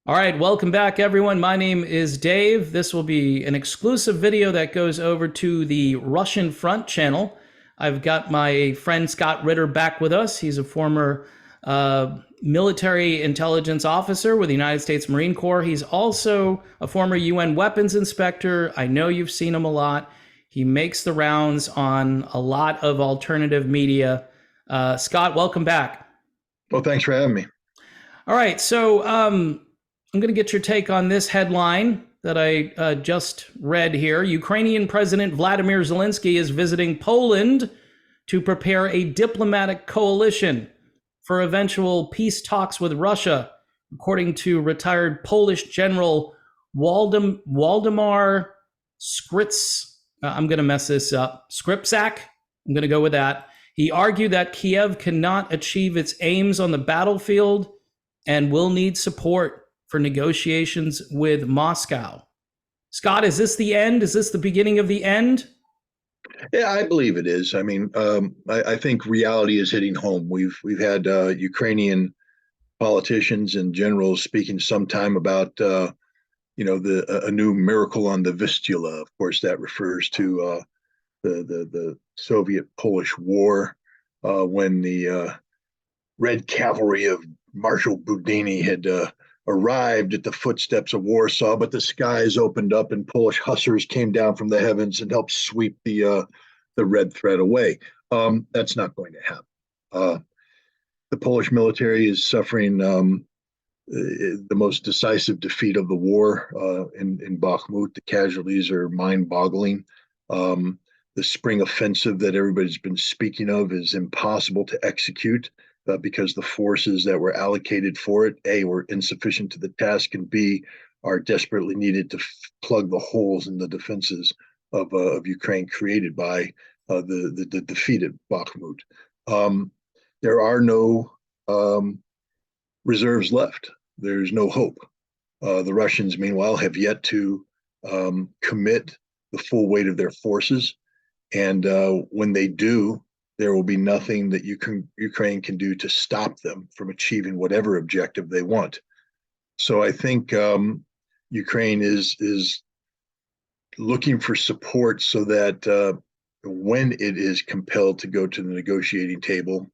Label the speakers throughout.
Speaker 1: All right, welcome back, everyone. My name is Dave. This will be an exclusive video that goes over to the Russian Front channel. I've got my friend Scott Ritter back with us. He's a former military intelligence officer with the United States Marine Corps. He's also a former UN weapons inspector. I know you've seen him a lot. He makes the rounds on a lot of alternative media. Scott, welcome back.
Speaker 2: Well, thanks for having me.
Speaker 1: All right, so I'm going to get your take on this headline that I just read here. Ukrainian President Vladimir Zelensky is visiting Poland to prepare a diplomatic coalition for eventual peace talks with Russia, according to retired Polish General Waldemar Skritz. I'm going to mess this up. Skripczak. I'm going to go with that. He argued that Kiev cannot achieve its aims on the battlefield and will need support for negotiations with Moscow. Scott, is this the end? Is this the beginning of the end?
Speaker 2: Yeah, I believe it is. I mean, I think reality is hitting home. We've had Ukrainian politicians and generals speaking sometime about a new miracle on the Vistula. Of course, that refers to the Soviet Polish War when the Red Cavalry of Marshal Budini had arrived at the footsteps of Warsaw, but the skies opened up and Polish hussars came down from the heavens and helped sweep the red thread away. That's not going to happen. The Polish military is suffering the most decisive defeat of the war in Bakhmut. The casualties are mind-boggling. The spring offensive that everybody's been speaking of is impossible to execute because the forces that were allocated for it, A, were insufficient to the task, and B, are desperately needed to plug the holes in the defenses of Ukraine created by the defeat at Bakhmut. There are no reserves left. There's no hope. The Russians, meanwhile, have yet to commit the full weight of their forces. And when they do, there will be nothing that Ukraine can do to stop them from achieving whatever objective they want. So I think Ukraine is looking for support so that when it is compelled to go to the negotiating table,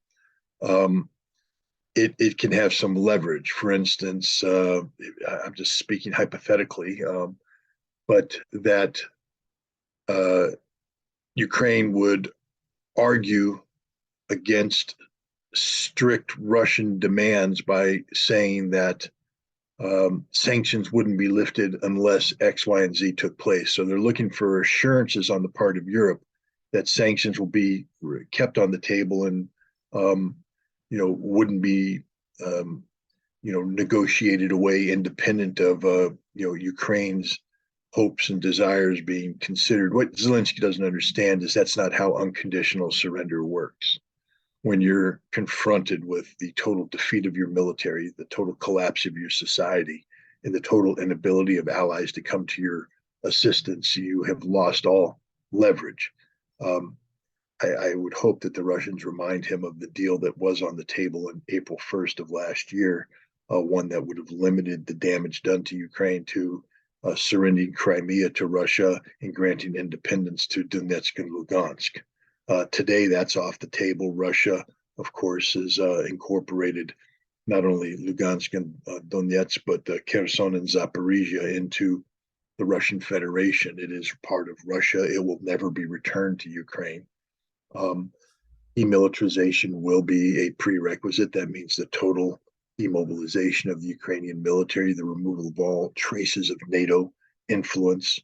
Speaker 2: it can have some leverage. For instance, I'm just speaking hypothetically, but that Ukraine would argue against strict Russian demands by saying that sanctions wouldn't be lifted unless X, Y, and Z took place. So they're looking for assurances on the part of Europe that sanctions will be kept on the table and wouldn't be negotiated away independent of Ukraine's hopes and desires being considered. What Zelensky doesn't understand is that's not how unconditional surrender works. When you're confronted with the total defeat of your military, the total collapse of your society, and the total inability of allies to come to your assistance, you have lost all leverage. I would hope that the Russians remind him of the deal that was on the table on April 1st of last year, one that would have limited the damage done to Ukraine to surrendering Crimea to Russia and granting independence to Donetsk and Lugansk. Today, that's off the table. Russia, of course, has incorporated not only Lugansk and Donetsk, but Kherson and Zaporizhia into the Russian Federation. It is part of Russia. It will never be returned to Ukraine. Demilitarization will be a prerequisite. That means the total demobilization of the Ukrainian military, the removal of all traces of NATO influence,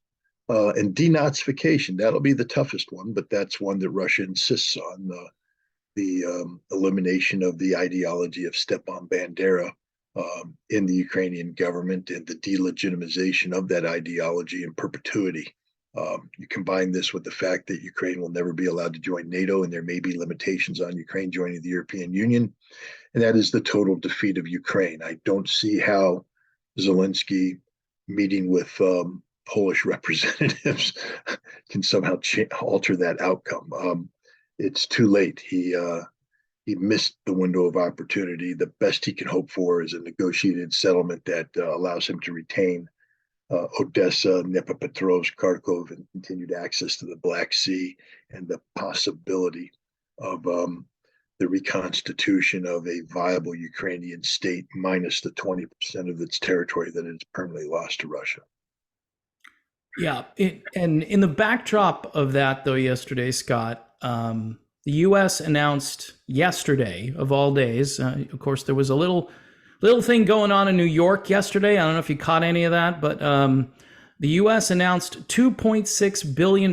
Speaker 2: and denazification. That'll be the toughest one, but that's one that Russia insists on, the elimination of the ideology of Stepan Bandera in the Ukrainian government and the delegitimization of that ideology in perpetuity. You combine this with the fact that Ukraine will never be allowed to join NATO, and there may be limitations on Ukraine joining the European Union, and that is the total defeat of Ukraine. I don't see how Zelensky meeting with Polish representatives can somehow alter that outcome. It's too late. he missed the window of opportunity. The best he can hope for is a negotiated settlement that allows him to retain Odessa, Dnipropetrovsk, Kharkov, and continued access to the Black Sea, and the possibility of the reconstitution of a viable Ukrainian state minus the 20% of its territory that it's permanently lost to Russia.
Speaker 1: Yeah, and in the backdrop of that, though, yesterday, Scott, the U.S. announced yesterday, of all days, of course, there was a little thing going on in New York yesterday. I don't know if you caught any of that, but the U.S. announced $2.6 billion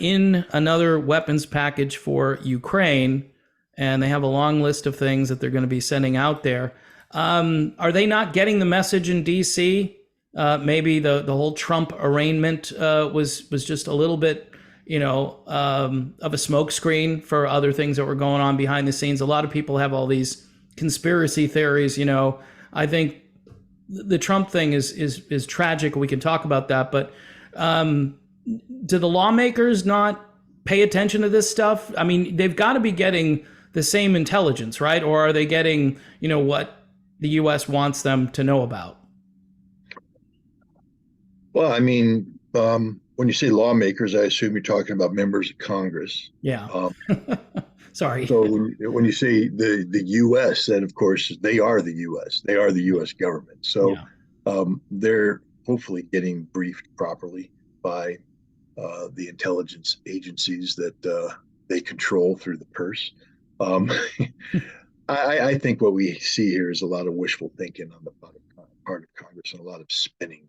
Speaker 1: in another weapons package for Ukraine, and they have a long list of things that they're going to be sending out there. Are they not getting the message in D.C.? Maybe the whole Trump arraignment was just a little bit, of a smokescreen for other things that were going on behind the scenes. A lot of people have all these conspiracy theories. I think the Trump thing is tragic. We can talk about that, but do the lawmakers not pay attention to this stuff? I mean, they've got to be getting the same intelligence, right? Or are they getting, what the U.S. wants them to know about?
Speaker 2: Well, I mean, when you say lawmakers, I assume you're talking about members of Congress.
Speaker 1: Yeah. Sorry.
Speaker 2: So when you say the U.S., then of course they are the U.S. They are the U.S. government. So they're hopefully getting briefed properly by the intelligence agencies that they control through the purse. I think what we see here is a lot of wishful thinking on the part of Congress and a lot of spinning.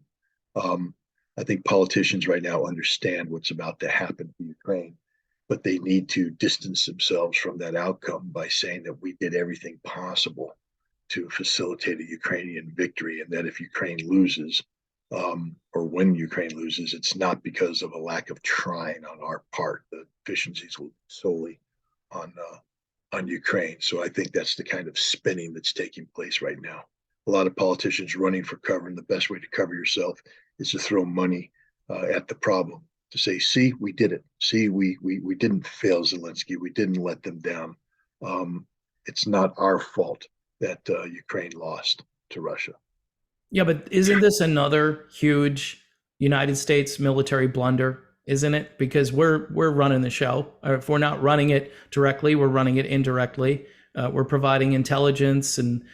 Speaker 2: I think politicians right now understand what's about to happen to Ukraine, but they need to distance themselves from that outcome by saying that we did everything possible to facilitate a Ukrainian victory, and that if Ukraine loses, or when Ukraine loses, it's not because of a lack of trying on our part. The deficiencies will be solely on Ukraine. So I think that's the kind of spinning that's taking place right now. A lot of politicians running for cover, and the best way to cover yourself is to throw money at the problem, to say, see, we did it. See, we didn't fail Zelensky. We didn't let them down. It's not our fault that Ukraine lost to Russia.
Speaker 1: Yeah, but isn't this another huge United States military blunder? Isn't it? Because we're running the show. Or if we're not running it directly, we're running it indirectly. We're providing intelligence and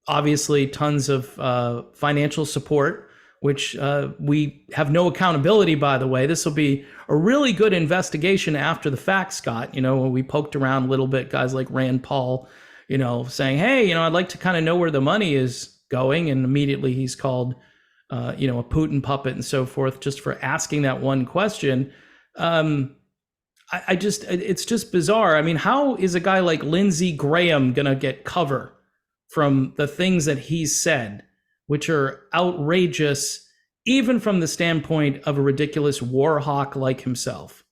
Speaker 1: obviously tons of financial support, which we have no accountability, by the way. This will be a really good investigation after the fact, Scott. When we poked around a little bit, guys like Rand Paul, saying, hey, I'd like to kind of know where the money is going. And immediately he's called, a Putin puppet and so forth, just for asking that one question. It's just bizarre. I mean, how is a guy like Lindsey Graham going to get cover from the things that he's said, which are outrageous, even from the standpoint of a ridiculous war hawk like himself?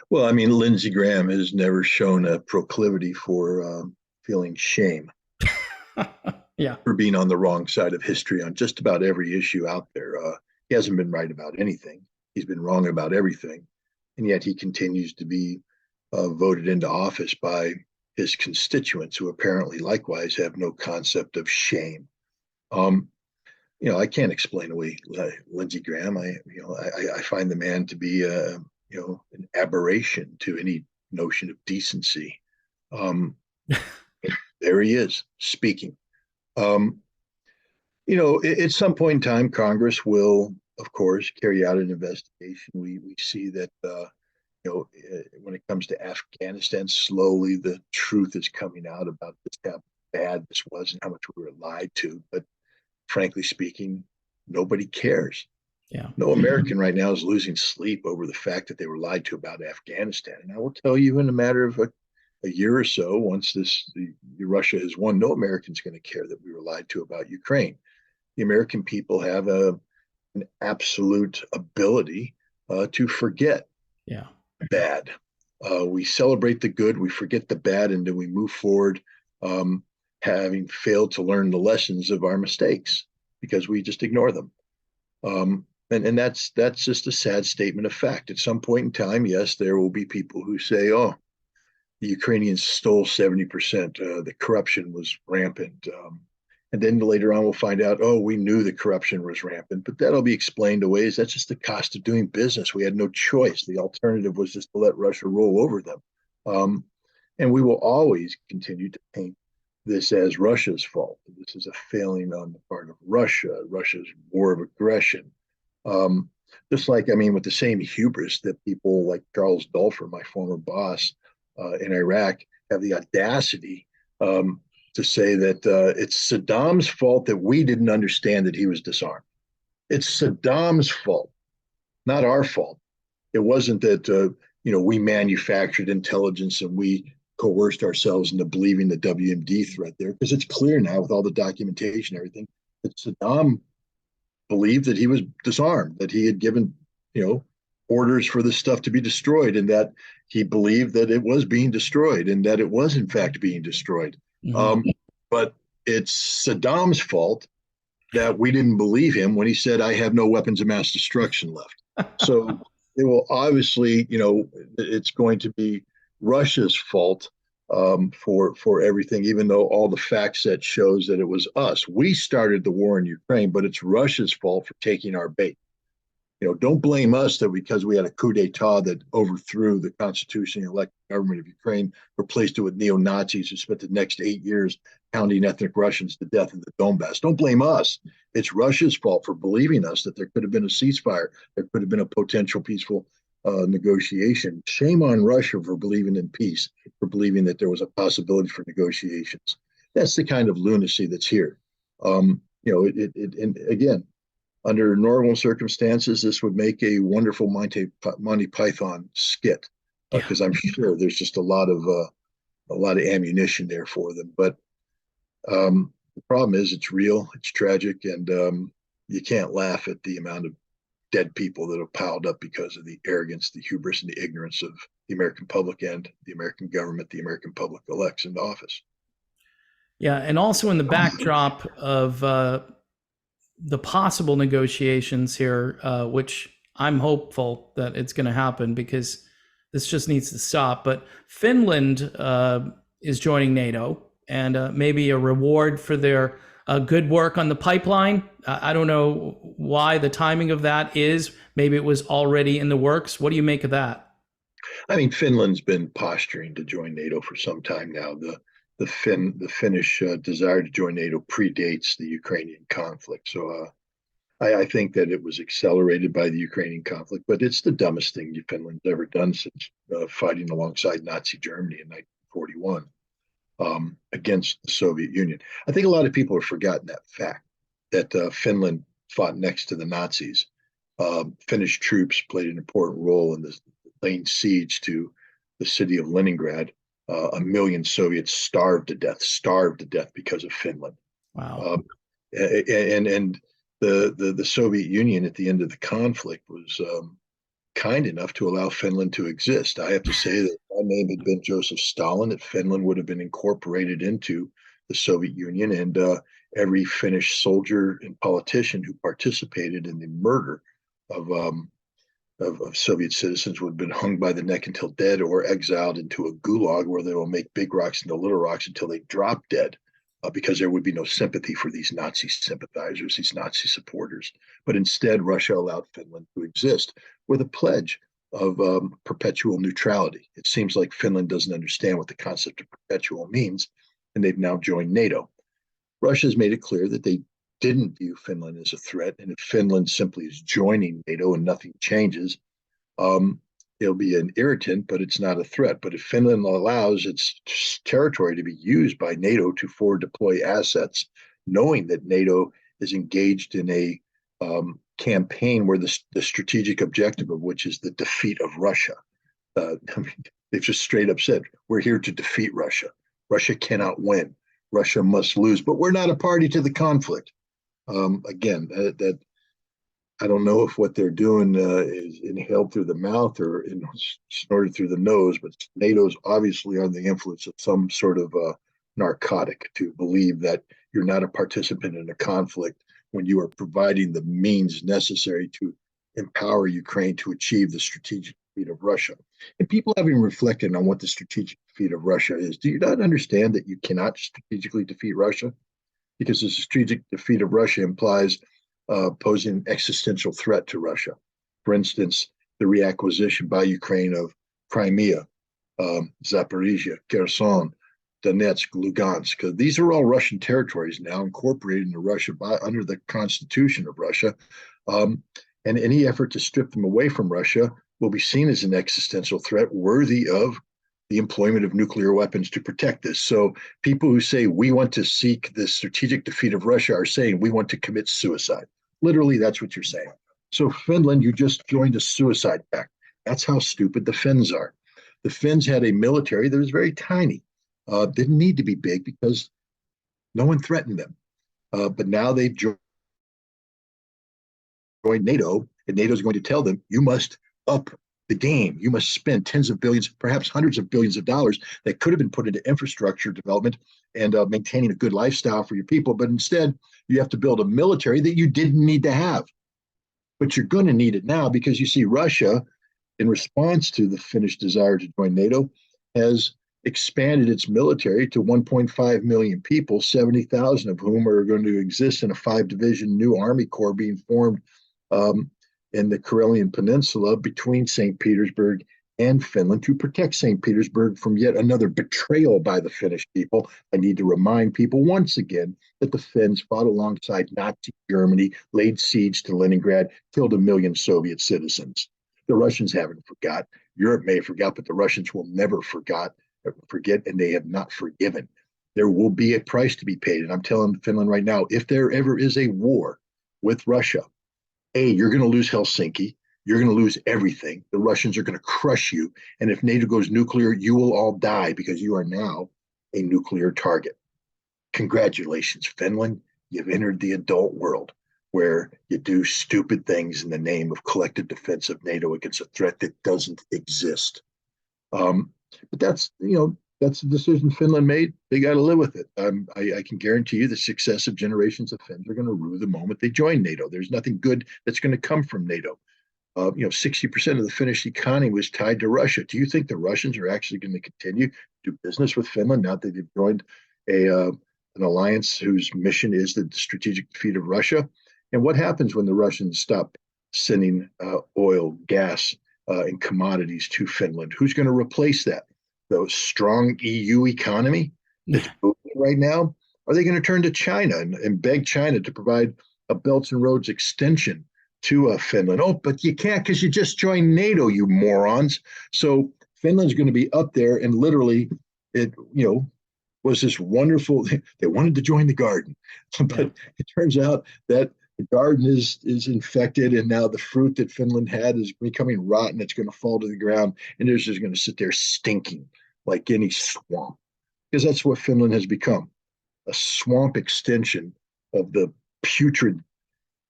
Speaker 2: Well, I mean, Lindsey Graham has never shown a proclivity for feeling shame.
Speaker 1: Yeah,
Speaker 2: for being on the wrong side of history on just about every issue out there. He hasn't been right about anything. He's been wrong about everything. And yet he continues to be voted into office by his constituents, who apparently likewise have no concept of shame. I can't explain away Lindsey Graham. I find the man to be an aberration to any notion of decency. There he is speaking. At some point in time, Congress will, of course, carry out an investigation. We see that, when it comes to Afghanistan, slowly the truth is coming out about just how bad this was and how much we were lied to. But frankly speaking, nobody cares.
Speaker 1: Yeah.
Speaker 2: No American right now is losing sleep over the fact that they were lied to about Afghanistan. And I will tell you, in a matter of a year or so, once Russia has won, no American's going to care that we were lied to about Ukraine. The American people have an absolute ability to forget bad. We celebrate the good, we forget the bad, and then we move forward, having failed to learn the lessons of our mistakes because we just ignore them. And that's just a sad statement of fact. At some point in time, yes, there will be people who say, oh, the Ukrainians stole 70%. The corruption was rampant. And then later on, we'll find out, oh, we knew the corruption was rampant, but that'll be explained away as that's just the cost of doing business. We had no choice. The alternative was just to let Russia roll over them. Um, and we will always continue to paint this as Russia's fault. This is a failing on the part of Russia, Russia's war of aggression. Um, just like, I mean, with the same hubris that people like Charles Dulfer, my former boss in Iraq, have the audacity to say that it's Saddam's fault that we didn't understand that he was disarmed. It's Saddam's fault, not our fault. It wasn't that we manufactured intelligence and we coerced ourselves into believing the WMD threat there, because it's clear now with all the documentation and everything that Saddam believed that he was disarmed, that he had given orders for this stuff to be destroyed, and that he believed that it was being destroyed and that it was in fact being destroyed. Mm-hmm. But it's Saddam's fault that we didn't believe him when he said, I have no weapons of mass destruction left. So it will obviously, it's going to be Russia's fault for everything, even though all the fact set shows that it was us. We started the war in Ukraine, but it's Russia's fault for taking our bait. Don't blame us that because we had a coup d'etat that overthrew the constitutionally elected government of Ukraine, replaced it with neo-Nazis who spent the next 8 years pounding ethnic Russians to death in the Donbass. Don't blame us. It's Russia's fault for believing us that there could have been a ceasefire, there could have been a potential peaceful negotiation. Shame on Russia for believing in peace, for believing that there was a possibility for negotiations. That's the kind of lunacy that's here. And again, under normal circumstances, this would make a wonderful Monty Python skit, because I'm sure there's just a lot of ammunition there for them. But the problem is, it's real, it's tragic, and you can't laugh at the amount of dead people that have piled up because of the arrogance, the hubris, and the ignorance of the American public and the American government, the American public elects into office.
Speaker 1: Yeah, and also in the backdrop of the possible negotiations here, which I'm hopeful that it's going to happen because this just needs to stop. But Finland is joining NATO, and maybe a reward for their good work on the pipeline. I don't know why the timing of that is. Maybe it was already in the works. What do you make of that?
Speaker 2: I mean, Finland's been posturing to join NATO for some time now. The Finnish desire to join NATO predates the Ukrainian conflict. So I think that it was accelerated by the Ukrainian conflict, but it's the dumbest thing Finland's ever done since fighting alongside Nazi Germany in 1941 against the Soviet Union. I think a lot of people have forgotten that fact, that Finland fought next to the Nazis. Finnish troops played an important role in the laying siege to the city of Leningrad. 1 million Soviets starved to death because of Finland.
Speaker 1: Wow.
Speaker 2: And the Soviet Union at the end of the conflict was kind enough to allow Finland to exist. I have to say that if my name had been Joseph Stalin, that Finland would have been incorporated into the Soviet Union, and every Finnish soldier and politician who participated in the murder of Soviet citizens would have been hung by the neck until dead, or exiled into a gulag where they will make big rocks into little rocks until they drop dead, because there would be no sympathy for these Nazi sympathizers, these Nazi supporters. But instead, Russia allowed Finland to exist with a pledge of perpetual neutrality. It seems like Finland doesn't understand what the concept of perpetual means, and they've now joined NATO. Russia has made it clear that they didn't view Finland as a threat, and if Finland simply is joining NATO and nothing changes, it'll be an irritant, but it's not a threat. But if Finland allows its territory to be used by NATO to forward deploy assets, knowing that NATO is engaged in a campaign where the strategic objective of which is the defeat of Russia. I mean, they've just straight up said, we're here to defeat Russia. Russia cannot win. Russia must lose, but we're not a party to the conflict. Again, that I don't know if what they're doing is inhaled through the mouth or snorted through the nose, but NATO's obviously under the influence of some sort of narcotic to believe that you're not a participant in a conflict when you are providing the means necessary to empower Ukraine to achieve the strategic defeat of Russia. And people having reflected on what the strategic defeat of Russia is, do you not understand that you cannot strategically defeat Russia? Because the strategic defeat of Russia implies posing an existential threat to Russia. For instance, the reacquisition by Ukraine of Crimea, Zaporizhia, Kherson, Donetsk, Lugansk. These are all Russian territories now incorporated into Russia under the Constitution of Russia. And any effort to strip them away from Russia will be seen as an existential threat worthy of the employment of nuclear weapons to protect this. So people who say we want to seek the strategic defeat of Russia are saying we want to commit suicide. Literally, that's what you're saying. So Finland, you just joined a suicide pact. That's how stupid the Finns are. The Finns had a military that was very tiny, didn't need to be big because no one threatened them. But now they've joined NATO, and NATO is going to tell them, you must up the game. You must spend tens of billions, perhaps hundreds of billions of dollars that could have been put into infrastructure development and maintaining a good lifestyle for your people. But instead, you have to build a military that you didn't need to have. But you're going to need it now because you see Russia, in response to the Finnish desire to join NATO, has expanded its military to 1.5 million people, 70,000 of whom are going to exist in a 5-division new army corps being formed in the Karelian Peninsula between St. Petersburg and Finland to protect St. Petersburg from yet another betrayal by the Finnish people. I need to remind people once again that the Finns fought alongside Nazi Germany, laid siege to Leningrad, killed 1 million Soviet citizens. The Russians haven't forgot. Europe may have forgot, but the Russians will never forget, and they have not forgiven. There will be a price to be paid. And I'm telling Finland right now, if there ever is a war with Russia, you're going to lose Helsinki. You're going to lose everything. The Russians are going to crush you. And if NATO goes nuclear, you will all die because you are now a nuclear target. Congratulations, Finland. You've entered the adult world where you do stupid things in the name of collective defense of NATO against a threat that doesn't exist. But that's the decision Finland made. They got to live with it. I can guarantee you the successive generations of Finns are going to rue the moment they join NATO. There's nothing good that's going to come from NATO. 60% of the Finnish economy was tied to Russia. Do you think the Russians are actually going to continue to do business with Finland now that they've joined an alliance whose mission is the strategic defeat of Russia? And what happens when the Russians stop sending oil, gas, and commodities to Finland? Who's going to replace that? The strong EU economy that's booming right now? Are they going to turn to China and beg China to provide a Belt and Roads extension to Finland? Oh, but you can't because you just joined NATO, you morons. So Finland's going to be up there, and literally, it was this wonderful. They wanted to join the garden, but it turns out that the garden is infected, and now the fruit that Finland had is becoming rotten. It's going to fall to the ground, and they're just going to sit there stinking like any swamp, because that's what Finland has become, a swamp extension of the putrid,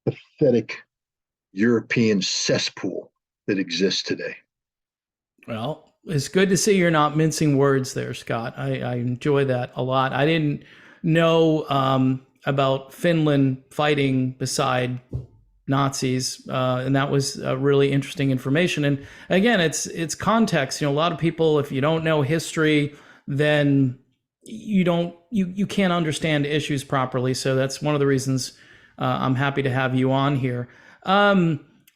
Speaker 2: pathetic European cesspool that exists today.
Speaker 1: Well, it's good to see you're not mincing words there, Scott. I enjoy that a lot. I didn't know about Finland fighting beside Nazis, and that was really interesting information. And again, it's context. A lot of people, if you don't know history, then you can't understand issues properly. So that's one of the reasons I'm happy to have you on here.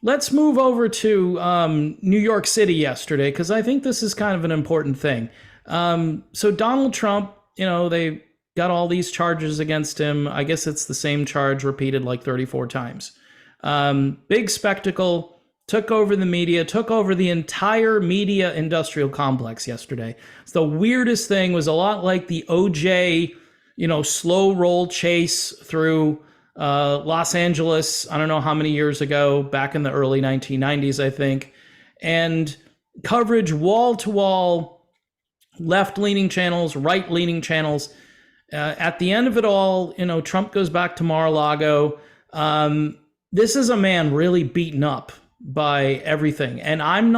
Speaker 1: Let's move over to New York City yesterday, because I think this is kind of an important thing. So Donald Trump, they got all these charges against him. I guess it's the same charge repeated like 34 times. Big spectacle, took over the media, took over the entire media industrial complex yesterday. So the weirdest thing was a lot like the OJ, slow roll chase through Los Angeles, I don't know how many years ago, back in the early 1990s, I think, and coverage wall to wall, left-leaning channels, right-leaning channels. At the end of it all, Trump goes back to Mar-a-Lago. This is a man really beaten up by everything. And I'm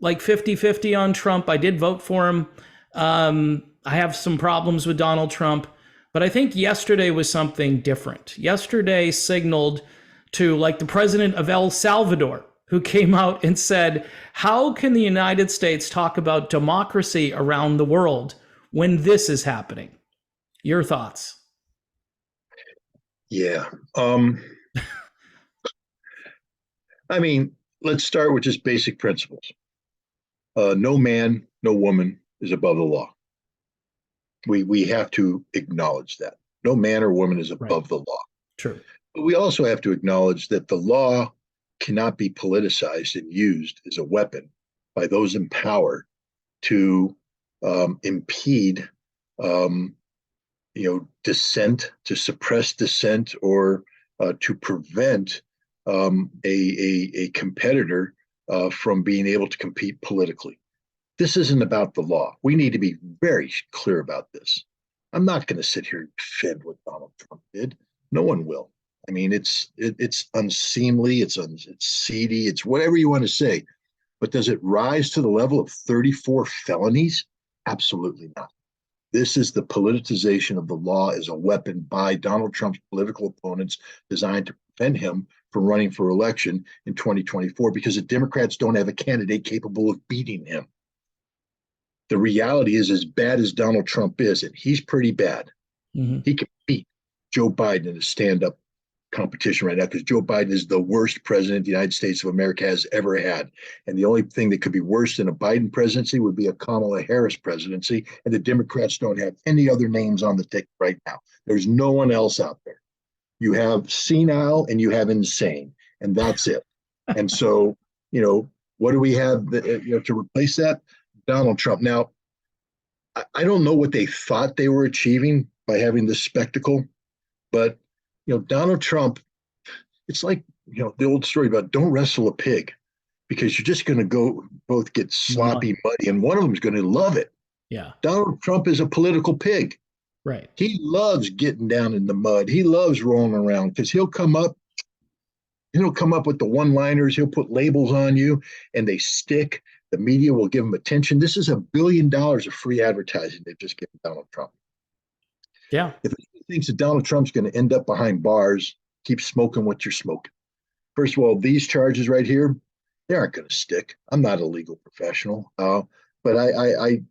Speaker 1: like 50-50 on Trump. I did vote for him. I have some problems with Donald Trump. But I think yesterday was something different. Yesterday signaled to, like, the president of El Salvador, who came out and said, how can the United States talk about democracy around the world when this is happening? Your thoughts?
Speaker 2: Yeah. I mean, let's start with just basic principles. No man, no woman is above the law. We have to acknowledge that. No man or woman is
Speaker 1: Right.
Speaker 2: above the law.
Speaker 1: True.
Speaker 2: But we also have to acknowledge that the law cannot be politicized and used as a weapon by those in power to impede, dissent, to suppress dissent, or to prevent a competitor from being able to compete politically. This isn't about the law. We need to be very clear about this. I'm not going to sit here and defend what Donald Trump did. No one will. I mean, it's unseemly, it's seedy, it's whatever you want to say. But does it rise to the level of 34 felonies? Absolutely not. This is the politicization of the law as a weapon by Donald Trump's political opponents designed to prevent him from running for election in 2024 because the Democrats don't have a candidate capable of beating him. The reality is, as bad as Donald Trump is, and he's pretty bad, he can beat Joe Biden in a stand-up competition right now because Joe Biden is the worst president the United States of America has ever had. And the only thing that could be worse than a Biden presidency would be a Kamala Harris presidency. And the Democrats don't have any other names on the ticket right now. There's no one else out there. You have senile and you have insane, and that's it. And so, what do we have to replace that? Donald Trump. Now, I don't know what they thought they were achieving by having this spectacle, but Donald Trump, it's like, the old story about don't wrestle a pig because you're just going to go both get sloppy, muddy, and one of them is going to love it.
Speaker 1: Yeah.
Speaker 2: Donald Trump is a political pig.
Speaker 1: Right.
Speaker 2: He loves getting down in the mud. He loves rolling around because he'll come up with the one-liners. He'll put labels on you and they stick. The media will give him attention. This is $1 billion of free advertising they've just given Donald Trump.
Speaker 1: Yeah.
Speaker 2: If he thinks that Donald Trump's going to end up behind bars, keep smoking what you're smoking. First of all, these charges right here, they aren't going to stick. I'm not a legal professional, but I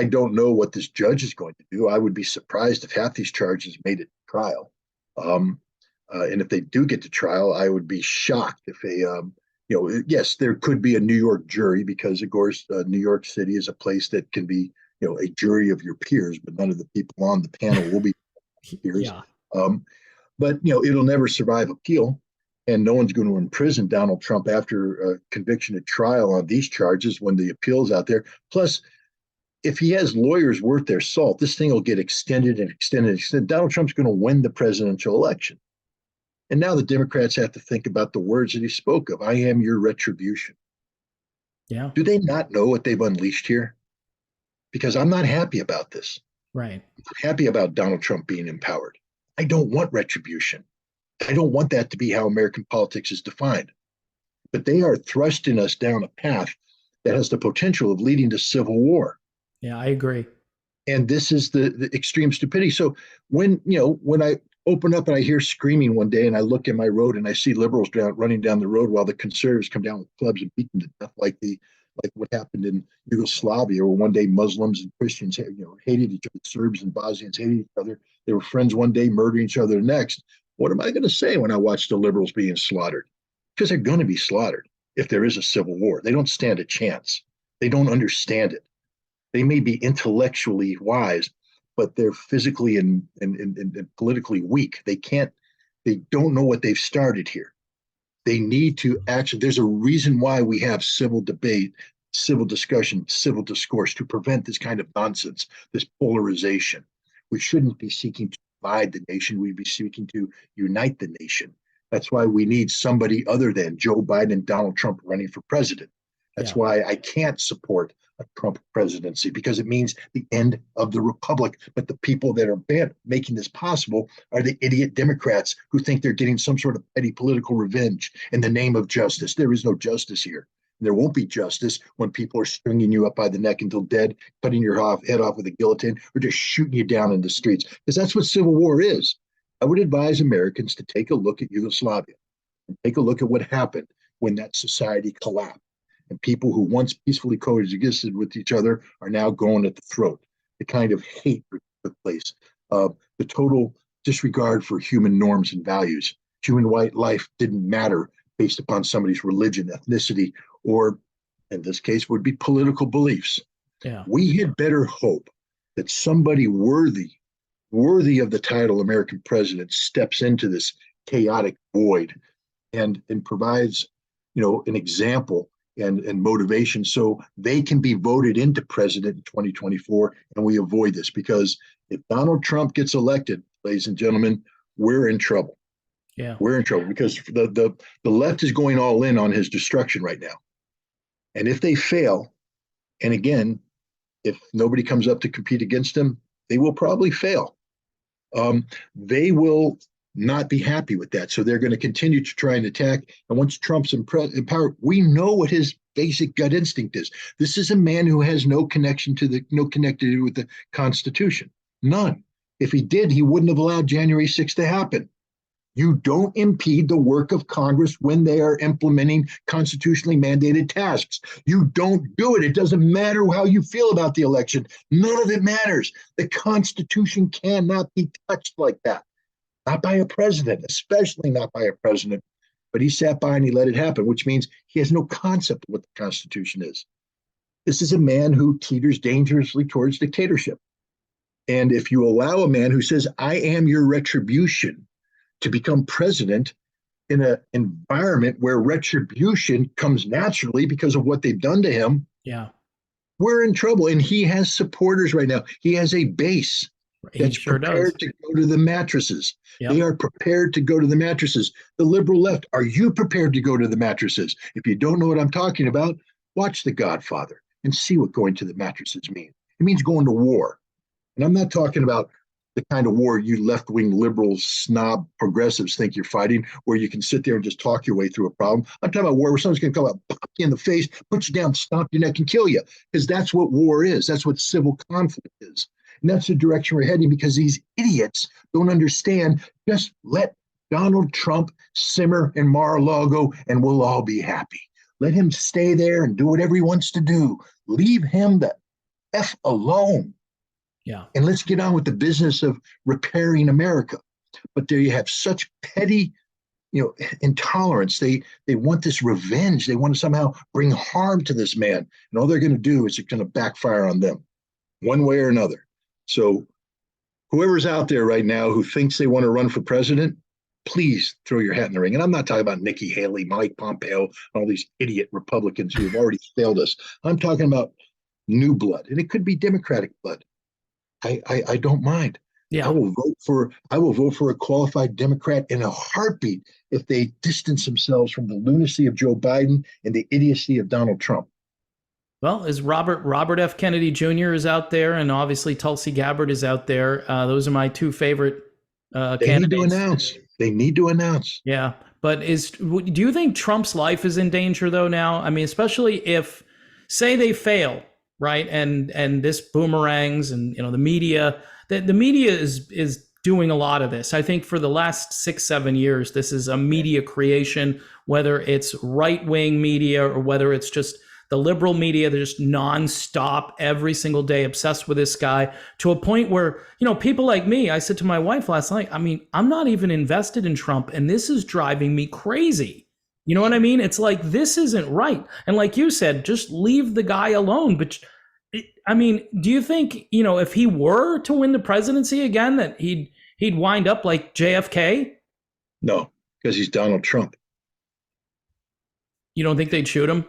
Speaker 2: don't know what this judge is going to do. I would be surprised if half these charges made it to trial. And if they do get to trial, I would be shocked if yes, there could be a New York jury because, of course, New York City is a place that can be, a jury of your peers, but none of the people on the panel will be peers.
Speaker 1: Yeah.
Speaker 2: But, it'll never survive appeal. And no one's going to imprison Donald Trump after conviction at trial on these charges when the appeal's out there. Plus, if he has lawyers worth their salt, this thing will get extended and extended and extended. Donald Trump's going to win the presidential election. And now the Democrats have to think about the words that he spoke of. I am your retribution.
Speaker 1: Yeah.
Speaker 2: Do they not know what they've unleashed here? Because I'm not happy about this.
Speaker 1: Right.
Speaker 2: I'm not happy about Donald Trump being empowered. I don't want retribution. I don't want that to be how American politics is defined. But they are thrusting us down a path that has the potential of leading to civil war.
Speaker 1: Yeah, I agree.
Speaker 2: And this is the extreme stupidity. So when I open up and I hear screaming one day and I look at my road and I see liberals running down the road while the conservatives come down with clubs and beat them to death like what happened in Yugoslavia, where one day Muslims and Christians hated each other, Serbs and Bosnians hated each other. They were friends one day, murdering each other the next. What am I going to say when I watch the liberals being slaughtered? Because they're going to be slaughtered if there is a civil war. They don't stand a chance. They don't understand it. They may be intellectually wise, but they're physically and politically weak. They don't know what they've started here. They need to actually, there's a reason why we have civil debate, civil discussion, civil discourse to prevent this kind of nonsense, this polarization. We shouldn't be seeking to divide the nation. We'd be seeking to unite the nation. That's why we need somebody other than Joe Biden and Donald Trump running for president. That's why I can't support a Trump presidency, because it means the end of the republic. But the people that are making this possible are the idiot Democrats who think they're getting some sort of petty political revenge in the name of justice. There is no justice here. There won't be justice when people are stringing you up by the neck until dead, cutting your head off with a guillotine, or just shooting you down in the streets, because that's what civil war is. I would advise Americans to take a look at Yugoslavia and take a look at what happened. when that society collapsed. And people who once peacefully coexisted with each other are now going at the throat. The kind of hate that took place, the total disregard for human norms and values. Human white life didn't matter based upon somebody's religion, ethnicity, or in this case would be political beliefs.
Speaker 1: Yeah.
Speaker 2: We had better hope that somebody worthy of the title American president steps into this chaotic void and provides, an example and motivation so they can be voted into president in 2024 and we avoid this. Because if Donald Trump gets elected, ladies and gentlemen, we're in trouble.
Speaker 1: Yeah.
Speaker 2: We're in trouble because the left is going all in on his destruction right now. And if they fail, and again, if nobody comes up to compete against them, they will probably fail. They will not be happy with that. So they're going to continue to try and attack. And once Trump's in power, we know what his basic gut instinct is. This is a man who has no connectivity with the Constitution. None. If he did, he wouldn't have allowed January 6th to happen. You don't impede the work of Congress when they are implementing constitutionally mandated tasks. You don't do it. It doesn't matter how you feel about the election. None of it matters. The Constitution cannot be touched like that. Not by a president, especially not by a president. But he sat by and he let it happen, which means he has no concept of what the Constitution is. This is a man who teeters dangerously towards dictatorship. And if you allow a man who says, I am your retribution, to become president in an environment where retribution comes naturally because of what they've done to him, we're in trouble. And he has supporters right now. He has a base that's prepared to go to the mattresses. Yep. They are prepared to go to the mattresses. The liberal left, are you prepared to go to the mattresses? If you don't know what I'm talking about, watch The Godfather and see what going to the mattresses means. It means going to war. And I'm not talking about the kind of war you left-wing liberal snob progressives think you're fighting, where you can sit there and just talk your way through a problem. I'm talking about war where someone's going to come up, pop you in the face, put you down, stomp your neck, and kill you. Because that's what war is. That's what civil conflict is. And that's the direction we're heading, because these idiots don't understand. Just let Donald Trump simmer in Mar-a-Lago and we'll all be happy. Let him stay there and do whatever he wants to do. Leave him the F alone.
Speaker 1: Yeah.
Speaker 2: And let's get on with the business of repairing America. But there you have such petty, intolerance. They want this revenge. They want to somehow bring harm to this man. And all they're going to do is it's going to backfire on them one way or another. So whoever's out there right now who thinks they want to run for president, please throw your hat in the ring. And I'm not talking about Nikki Haley, Mike Pompeo, all these idiot Republicans who have already failed us. I'm talking about new blood. And it could be Democratic blood. I don't mind.
Speaker 1: Yeah.
Speaker 2: I will vote for a qualified Democrat in a heartbeat if they distance themselves from the lunacy of Joe Biden and the idiocy of Donald Trump.
Speaker 1: Well, as Robert F. Kennedy Jr. is out there, and obviously Tulsi Gabbard is out there. Those are my two favorite candidates.
Speaker 2: They need to announce.
Speaker 1: Yeah, but do you think Trump's life is in danger though now? I mean, especially if, say, they fail. Right. And this boomerangs and, the media, the media is doing a lot of this. I think for the last 6-7 years, this is a media creation, whether it's right wing media or whether it's just the liberal media. They're just nonstop every single day, obsessed with this guy to a point where, people like me, I said to my wife last night, I mean, I'm not even invested in Trump and this is driving me crazy. You know what I mean? It's like, this isn't right. And like you said, just leave the guy alone. But I mean, do you think, if he were to win the presidency again, that he'd wind up like JFK?
Speaker 2: No, because he's Donald Trump.
Speaker 1: You don't think they'd shoot him?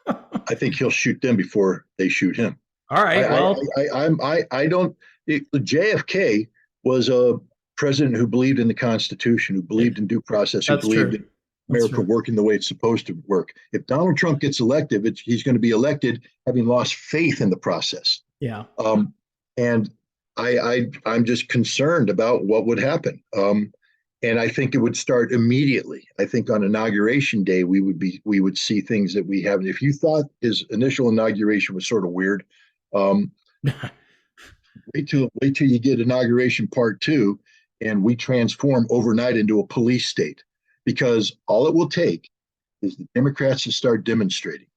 Speaker 2: I think he'll shoot them before they shoot him.
Speaker 1: All right.
Speaker 2: I don't. JFK was a president who believed in the Constitution, who believed in due process, who believed in America working the way it's supposed to work. If Donald Trump gets elected, he's going to be elected having lost faith in the process.
Speaker 1: Yeah.
Speaker 2: And I'm just concerned about what would happen. And I think it would start immediately. I think on Inauguration Day, we would see things that we haven't. If you thought his initial inauguration was sort of weird, wait till you get Inauguration Part 2, and we transform overnight into a police state. Because all it will take is the Democrats to start demonstrating,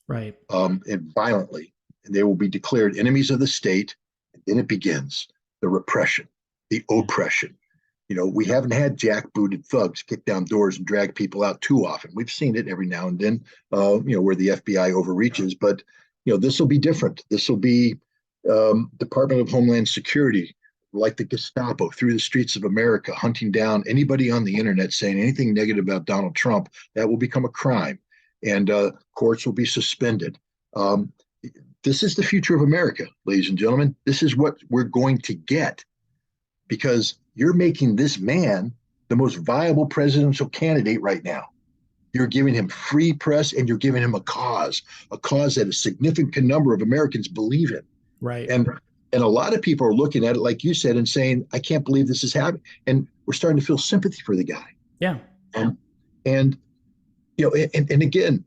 Speaker 1: Right.
Speaker 2: and violently, and they will be declared enemies of the state. And then it begins the repression, the oppression. We haven't had jackbooted thugs kick down doors and drag people out too often. We've seen it every now and then, where the FBI overreaches. But this will be different. This will be Department of Homeland Security, like the Gestapo, through the streets of America, hunting down anybody on the internet saying anything negative about Donald Trump. That will become a crime, and courts will be suspended. This is the future of America, ladies and gentlemen. This is what we're going to get, because you're making this man the most viable presidential candidate right now. You're giving him free press, and you're giving him a cause that a significant number of Americans believe in.
Speaker 1: Right.
Speaker 2: And a lot of people are looking at it, like you said, and saying, I can't believe this is happening. And we're starting to feel sympathy for the guy.
Speaker 1: Yeah.
Speaker 2: And again,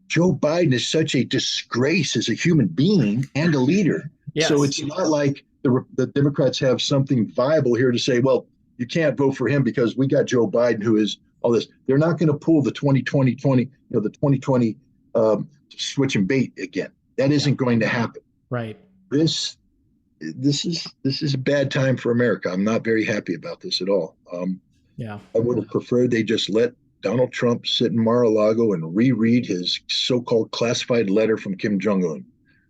Speaker 2: Joe Biden is such a disgrace as a human being and a leader.
Speaker 1: Yes.
Speaker 2: So it's not like the Democrats have something viable here to say, well, you can't vote for him because we got Joe Biden, who is all this. They're not going to pull the 2020 switch and bait again. That isn't going to happen.
Speaker 1: Right.
Speaker 2: This is a bad time for America. I'm not very happy about this at all. I would have preferred they just let Donald Trump sit in Mar-a-Lago and reread his so-called classified letter from Kim Jong-un.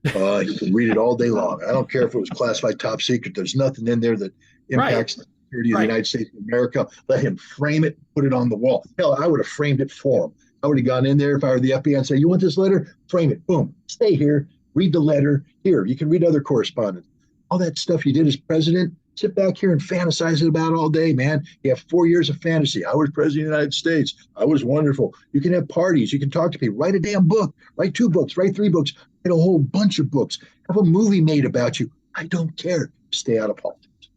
Speaker 2: You can read it all day long. I don't care if it was classified top secret. There's nothing in there that impacts the security of the United States of America. Let him frame it, put it on the wall. Hell, I would have framed it for him. I would have gone in there if I were the FBI and said, you want this letter? Frame it. Boom. Stay here. Read the letter. Here, you can read other correspondence. All that stuff you did as president, sit back here and fantasize it about all day, man. You have 4 years of fantasy. I was president of the United States. I was wonderful. You can have parties. You can talk to people. Write a damn book. Write 2 books. Write 3 books. Write a whole bunch of books. Have a movie made about you. I don't care. Stay out of politics.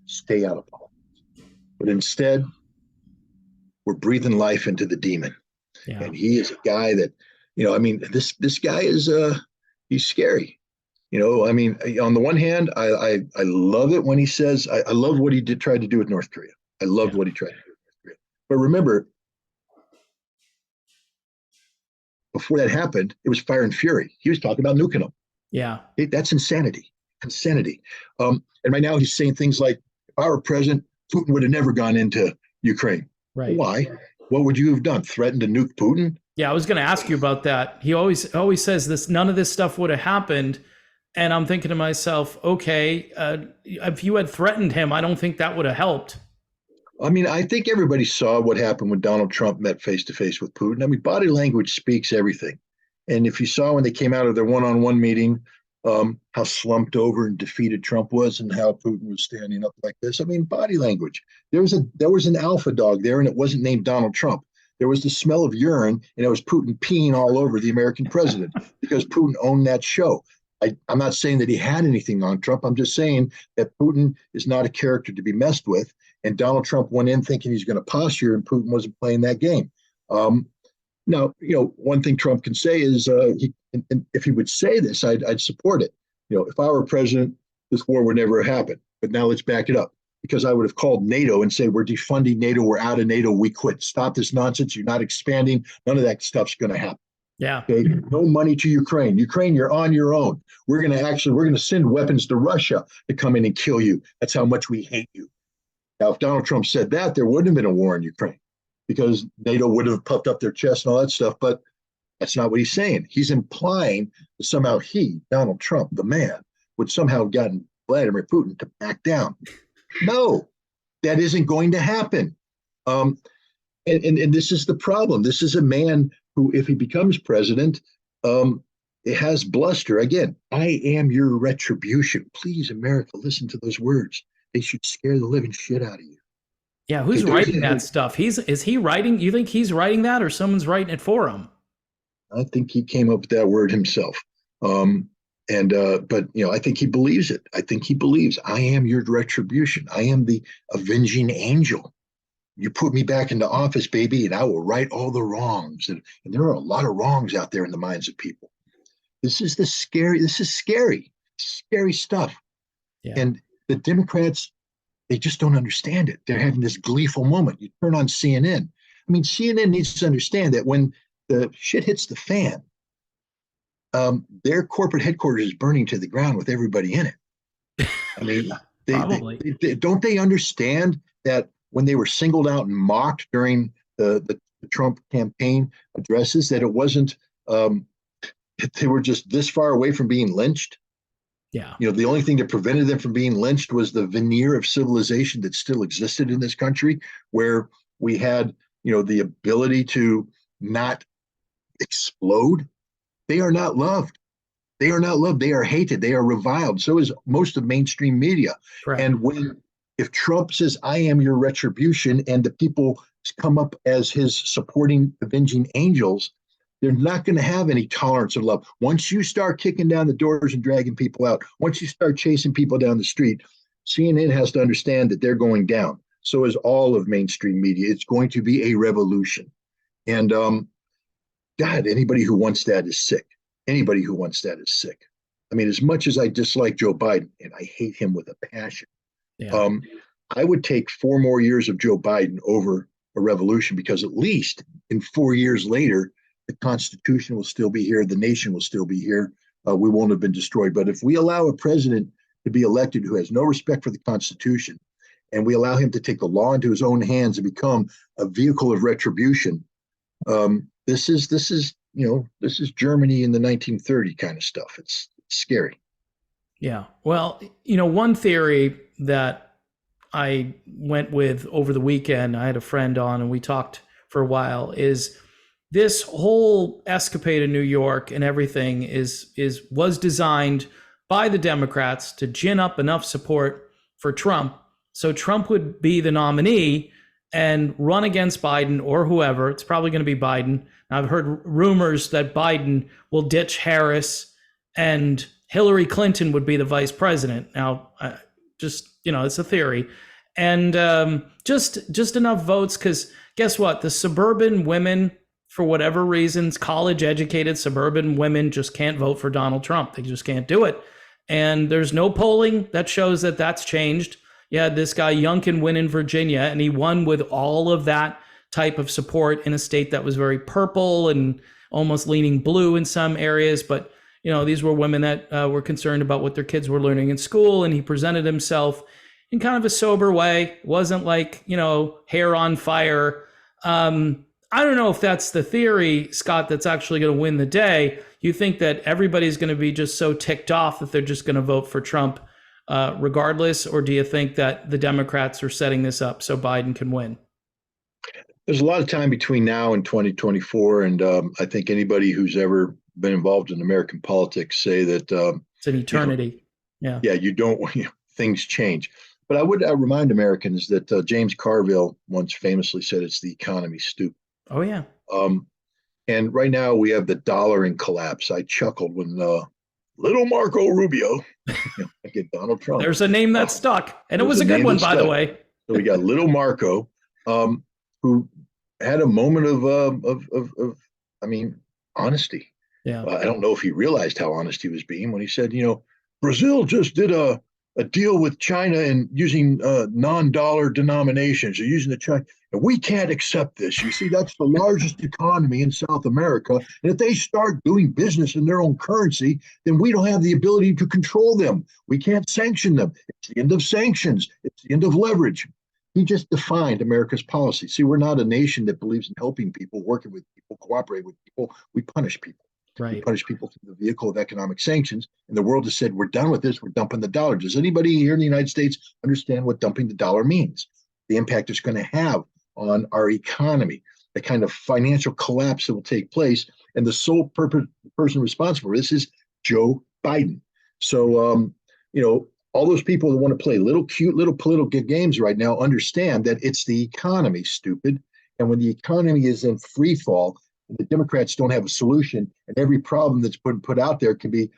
Speaker 2: Stay out of politics. But instead, we're breathing life into the demon. Yeah. And he is a guy that, this guy is, he's scary. On the one hand, I love it when he says, I love what he tried to do with North Korea. I loved what he tried to do with North Korea. But remember, before that happened, it was fire and fury. He was talking about nuking them.
Speaker 1: Yeah.
Speaker 2: That's insanity. Insanity. And right now he's saying things like, if I were president, Putin would have never gone into Ukraine.
Speaker 1: Right.
Speaker 2: Why? What would you have done? Threatened to nuke Putin?
Speaker 1: Yeah, I was going to ask you about that. He always says this, none of this stuff would have happened. And I'm thinking to myself, okay, if you had threatened him, I don't think that would have helped.
Speaker 2: I think everybody saw what happened when Donald Trump met face-to-face with Putin. Body language speaks everything. And if you saw when they came out of their one-on-one meeting, how slumped over and defeated Trump was and how Putin was standing up like this. Body language. There was an alpha dog there, and it wasn't named Donald Trump. There was the smell of urine, and it was Putin peeing all over the American president because Putin owned that show. I'm not saying that he had anything on Trump. I'm just saying that Putin is not a character to be messed with. And Donald Trump went in thinking he's going to posture, and Putin wasn't playing that game. Now, one thing Trump can say is, if he would say this, I'd support it. If I were president, this war would never have happened. But now let's back it up, because I would have called NATO and say, we're defunding NATO. We're out of NATO. We quit. Stop this nonsense. You're not expanding. None of that stuff's going to happen.
Speaker 1: Yeah.
Speaker 2: Okay. No money to Ukraine. Ukraine, you're on your own. We're going to send weapons to Russia to come in and kill you. That's how much we hate you. Now, if Donald Trump said that, there wouldn't have been a war in Ukraine, because NATO would have puffed up their chest and all that stuff. But that's not what he's saying. He's implying that somehow he, Donald Trump, the man, would somehow have gotten Vladimir Putin to back down. No, that isn't going to happen. And this is the problem. This is a man who, if he becomes president, it has bluster. Again, I am your retribution. Please, America, listen to those words. They should scare the living shit out of you.
Speaker 1: Yeah, who's writing that stuff? Is he writing? You think he's writing that, or someone's writing it for him?
Speaker 2: I think he came up with that word himself. But I think he believes it. I think he believes I am your retribution. I am the avenging angel. You put me back into office, baby, and I will right all the wrongs. And there are a lot of wrongs out there in the minds of people. This is scary stuff. Yeah. And the Democrats, they just don't understand it. They're having this gleeful moment. You turn on CNN. I mean, CNN needs to understand that when the shit hits the fan, their corporate headquarters is burning to the ground with everybody in it. I mean,
Speaker 1: Probably.
Speaker 2: don't they understand that when they were singled out and mocked during the Trump campaign addresses, that it wasn't, they were just this far away from being lynched?
Speaker 1: Yeah.
Speaker 2: You know, the only thing that prevented them from being lynched was the veneer of civilization that still existed in this country, where we had, you know, the ability to not explode. They are not loved. They are not loved. They are hated. They are reviled. So is most of mainstream media.
Speaker 1: Correct.
Speaker 2: And if Trump says, "I am your retribution," and the people come up as his supporting, avenging angels, they're not going to have any tolerance of love. Once you start kicking down the doors and dragging people out, once you start chasing people down the street, CNN has to understand that they're going down. So is all of mainstream media. It's going to be a revolution. And God, anybody who wants that is sick. Anybody who wants that is sick. I mean, as much as I dislike Joe Biden, and I hate him with a passion,
Speaker 1: Yeah.
Speaker 2: I would take 4 more years of Joe Biden over a revolution, because at least in 4 years later, the Constitution will still be here. The nation will still be here. We won't have been destroyed. But if we allow a president to be elected who has no respect for the Constitution, and we allow him to take the law into his own hands and become a vehicle of retribution, this is Germany in the 1930 kind of stuff. It's scary.
Speaker 1: Yeah. Well, one theory that I went with over the weekend, I had a friend on and we talked for a while, is this whole escapade in New York and everything was designed by the Democrats to gin up enough support for Trump, so Trump would be the nominee and run against Biden or whoever. It's probably going to be Biden. I've heard rumors that Biden will ditch Harris and Hillary Clinton would be the vice president. Now, it's a theory. And just enough votes, because guess what? The suburban women, for whatever reasons, college-educated suburban women just can't vote for Donald Trump. They just can't do it. And there's no polling that shows that that's changed. You had this guy Youngkin win in Virginia, and he won with all of that type of support in a state that was very purple and almost leaning blue in some areas. But, these were women that were concerned about what their kids were learning in school, and he presented himself in kind of a sober way. It wasn't like, hair on fire. I don't know if that's the theory, Scott, that's actually going to win the day. You think that everybody's going to be just so ticked off that they're just going to vote for Trump regardless? Or do you think that the Democrats are setting this up so Biden can win?
Speaker 2: There's a lot of time between now and 2024. And I think anybody who's ever been involved in American politics say that
Speaker 1: it's an eternity. Yeah,
Speaker 2: you don't, things change. But I would remind Americans that James Carville once famously said, "It's the economy, stupid."
Speaker 1: Oh, yeah.
Speaker 2: And right now we have the dollar in collapse. I chuckled when little Marco Rubio, get Donald Trump.
Speaker 1: There's a name that stuck, and it was a good one, by the way.
Speaker 2: So we got little Marco, who had a moment of honesty.
Speaker 1: Yeah.
Speaker 2: I don't know if he realized how honest he was being when he said, Brazil just did a deal with China and using non-dollar denominations. They're using the China. And we can't accept this. You see, that's the largest economy in South America. And if they start doing business in their own currency, then we don't have the ability to control them. We can't sanction them. It's the end of sanctions. It's the end of leverage. He just defined America's policy. See, we're not a nation that believes in helping people, working with people, cooperating with people. We punish people.
Speaker 1: Right.
Speaker 2: We punish people through the vehicle of economic sanctions. And the world has said, we're done with this. We're dumping the dollar. Does anybody here in the United States understand what dumping the dollar means? The impact it's going to have on our economy, the kind of financial collapse that will take place. And the sole person responsible for this is Joe Biden. So, all those people that want to play cute little political political right now understand that it's the economy, stupid. And when the economy is in free fall, the Democrats don't have a solution, and every problem that's put out there can be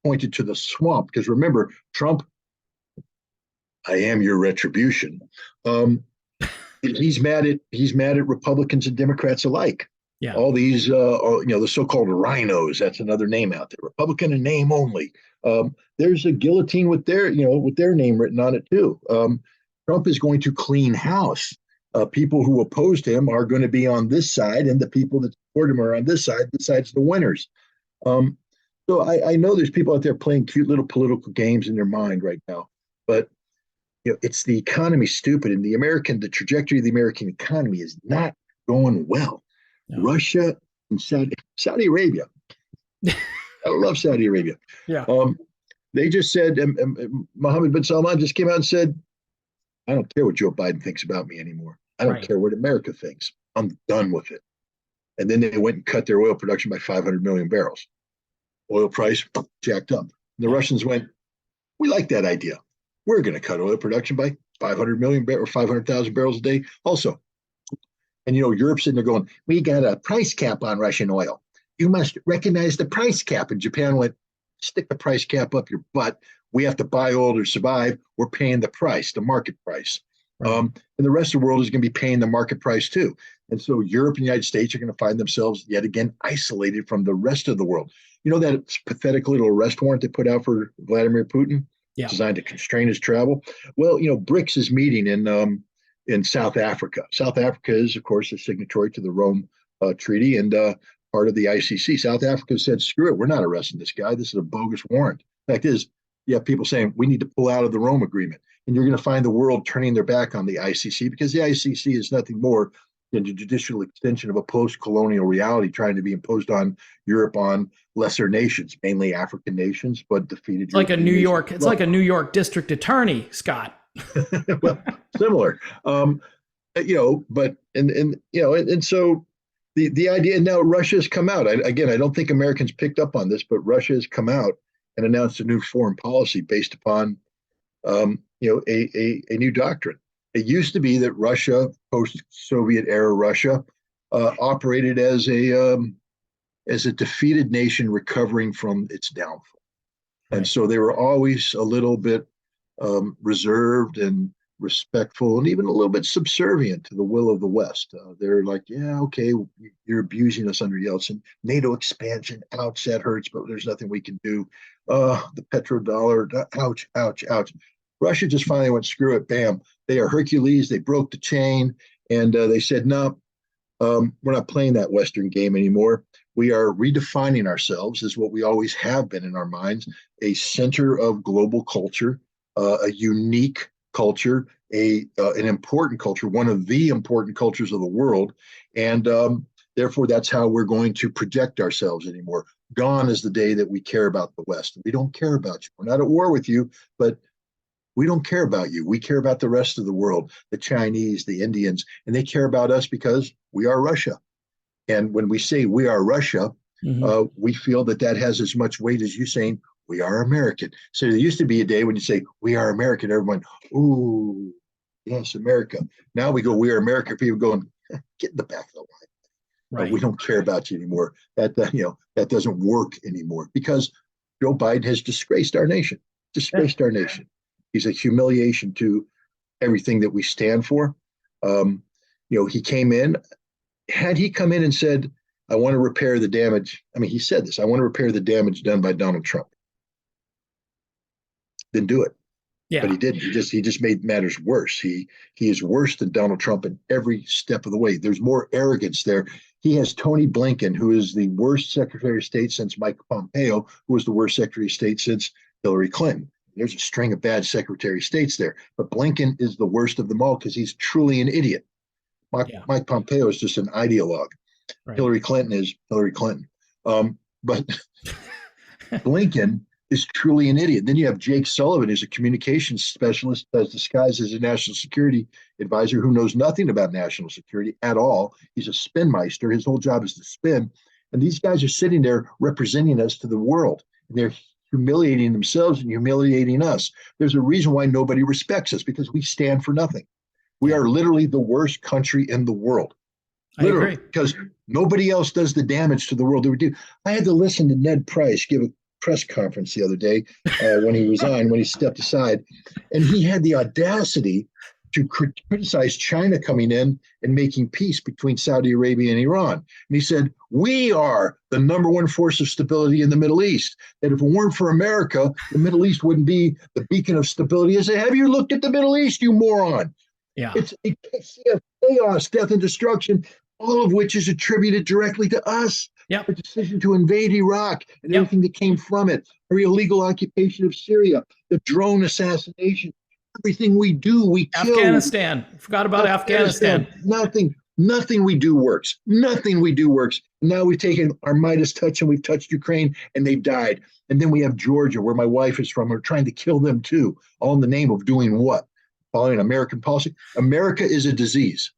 Speaker 2: pointed to the swamp. Because remember, Trump, "I am your retribution." He's mad at Republicans and Democrats alike.
Speaker 1: Yeah.
Speaker 2: All these, the so-called rhinos. That's another name out there. Republican in name only. There's a guillotine with their name written on it too. Trump is going to clean house. People who opposed him are going to be on this side, and the people that support him are on this side. This side's the winners. Um, so I know there's people out there playing cute little political games in their mind right now, but it's the economy, stupid, and the trajectory of the American economy is not going well. No. Russia and Saudi Arabia. I love Saudi Arabia.
Speaker 1: Yeah.
Speaker 2: They just said, Mohammed bin Salman just came out and said, I don't care what Joe Biden thinks about me anymore. I don't care what America thinks. I'm done with it. And then they went and cut their oil production by 500 million barrels. Oil price jacked up. The Russians went, we like that idea. We're going to cut oil production by 500 million or 500,000 barrels a day also. And, Europe's sitting there going, we got a price cap on Russian oil. You must recognize the price cap. And Japan went, stick the price cap up your butt. We have to buy oil to survive. We're paying the price, the market price. Right. And the rest of the world is going to be paying the market price too. And so Europe and the United States are going to find themselves yet again isolated from the rest of the world. That pathetic little arrest warrant they put out for Vladimir Putin, designed to constrain his travel. Well, BRICS is meeting in South Africa. South Africa is, of course, a signatory to the Rome Treaty and part of the ICC. South Africa said, screw it, we're not arresting this guy. This is a bogus warrant. Fact is, you have people saying we need to pull out of the Rome Agreement. And you're going to find the world turning their back on the ICC because the ICC is nothing more than a judicial extension of a post-colonial reality trying to be imposed on Europe on lesser nations, mainly African nations, but defeated.
Speaker 1: It's like a New York. It's like a New York district attorney, Scott.
Speaker 2: Well, similar, but and so the idea now Russia has come out. I don't think Americans picked up on this, but Russia has come out and announced a new foreign policy based upon a new doctrine. It used to be that Russia, post-Soviet era Russia, operated as a defeated nation recovering from its downfall. Right. And so they were always a little bit reserved and respectful and even a little bit subservient to the will of the West. They're like, yeah, okay, you're abusing us under Yeltsin. NATO expansion, ouch, that hurts, but there's nothing we can do. The petrodollar, ouch, ouch, ouch. Russia just finally went, screw it, bam. They are Hercules. They broke the chain. And they said, no, we're not playing that Western game anymore. We are redefining ourselves as what we always have been in our minds, a center of global culture, a unique culture, an important culture, one of the important cultures of the world. And therefore, that's how we're going to project ourselves anymore. Gone is the day that we care about the West. We don't care about you. We're not at war with you, but we don't care about you. We care about the rest of the world, the Chinese, the Indians, and they care about us because we are Russia. And when we say we are Russia, we feel that has as much weight as you saying we are American. So there used to be a day when you say we are American, everyone, ooh, yes, America. Now we go, we are America. People going, get in the back of the line. Right. We don't care about you anymore. That doesn't work anymore because Joe Biden has disgraced our nation. Our nation. He's a humiliation to everything that we stand for. He came in. Had he come in and said, I want to repair the damage. I mean, he said this, I want to repair the damage done by Donald Trump. Then do it. Yeah. But he didn't. He just made matters worse. He is worse than Donald Trump in every step of the way. There's more arrogance there. He has Tony Blinken, who is the worst Secretary of State since Mike Pompeo, who was the worst Secretary of State since Hillary Clinton. There's a string of bad Secretary of States there. But Blinken is the worst of them all because he's truly an idiot. Mike Pompeo is just an ideologue. Right. Hillary Clinton is Hillary Clinton. But Blinken is truly an idiot. Then you have Jake Sullivan, who's a communications specialist that's disguised as a national security advisor who knows nothing about national security at all. He's a spinmeister. His whole job is to spin. And these guys are sitting there representing us to the world. And they're humiliating themselves and humiliating us. There's a reason why nobody respects us, because we stand for nothing. We are literally the worst country in the world. Literally, because nobody else does the damage to the world that we do. I had to listen to Ned Price give a press conference the other day when he resigned, when he stepped aside, and he had the audacity to criticize China coming in and making peace between Saudi Arabia and Iran. And he said, we are the number one force of stability in the Middle East. That if it weren't for America, the Middle East wouldn't be the beacon of stability. I said, have you looked at the Middle East, you moron?
Speaker 1: Yeah.
Speaker 2: It's a chaos, death, and destruction, all of which is attributed directly to us. Our
Speaker 1: Yep.
Speaker 2: decision to invade Iraq and
Speaker 1: Yep.
Speaker 2: everything that came from it, our illegal occupation of Syria, the drone assassination, everything we do, we kill.
Speaker 1: Afghanistan. Forgot about
Speaker 2: Afghanistan,
Speaker 1: Afghanistan.
Speaker 2: nothing we do works. Nothing we do works. Now we've taken our Midas touch and we've touched Ukraine and they've died. And then we have Georgia, where my wife is from. We're trying to kill them too, all in the name of doing what? Following American policy. America is a disease.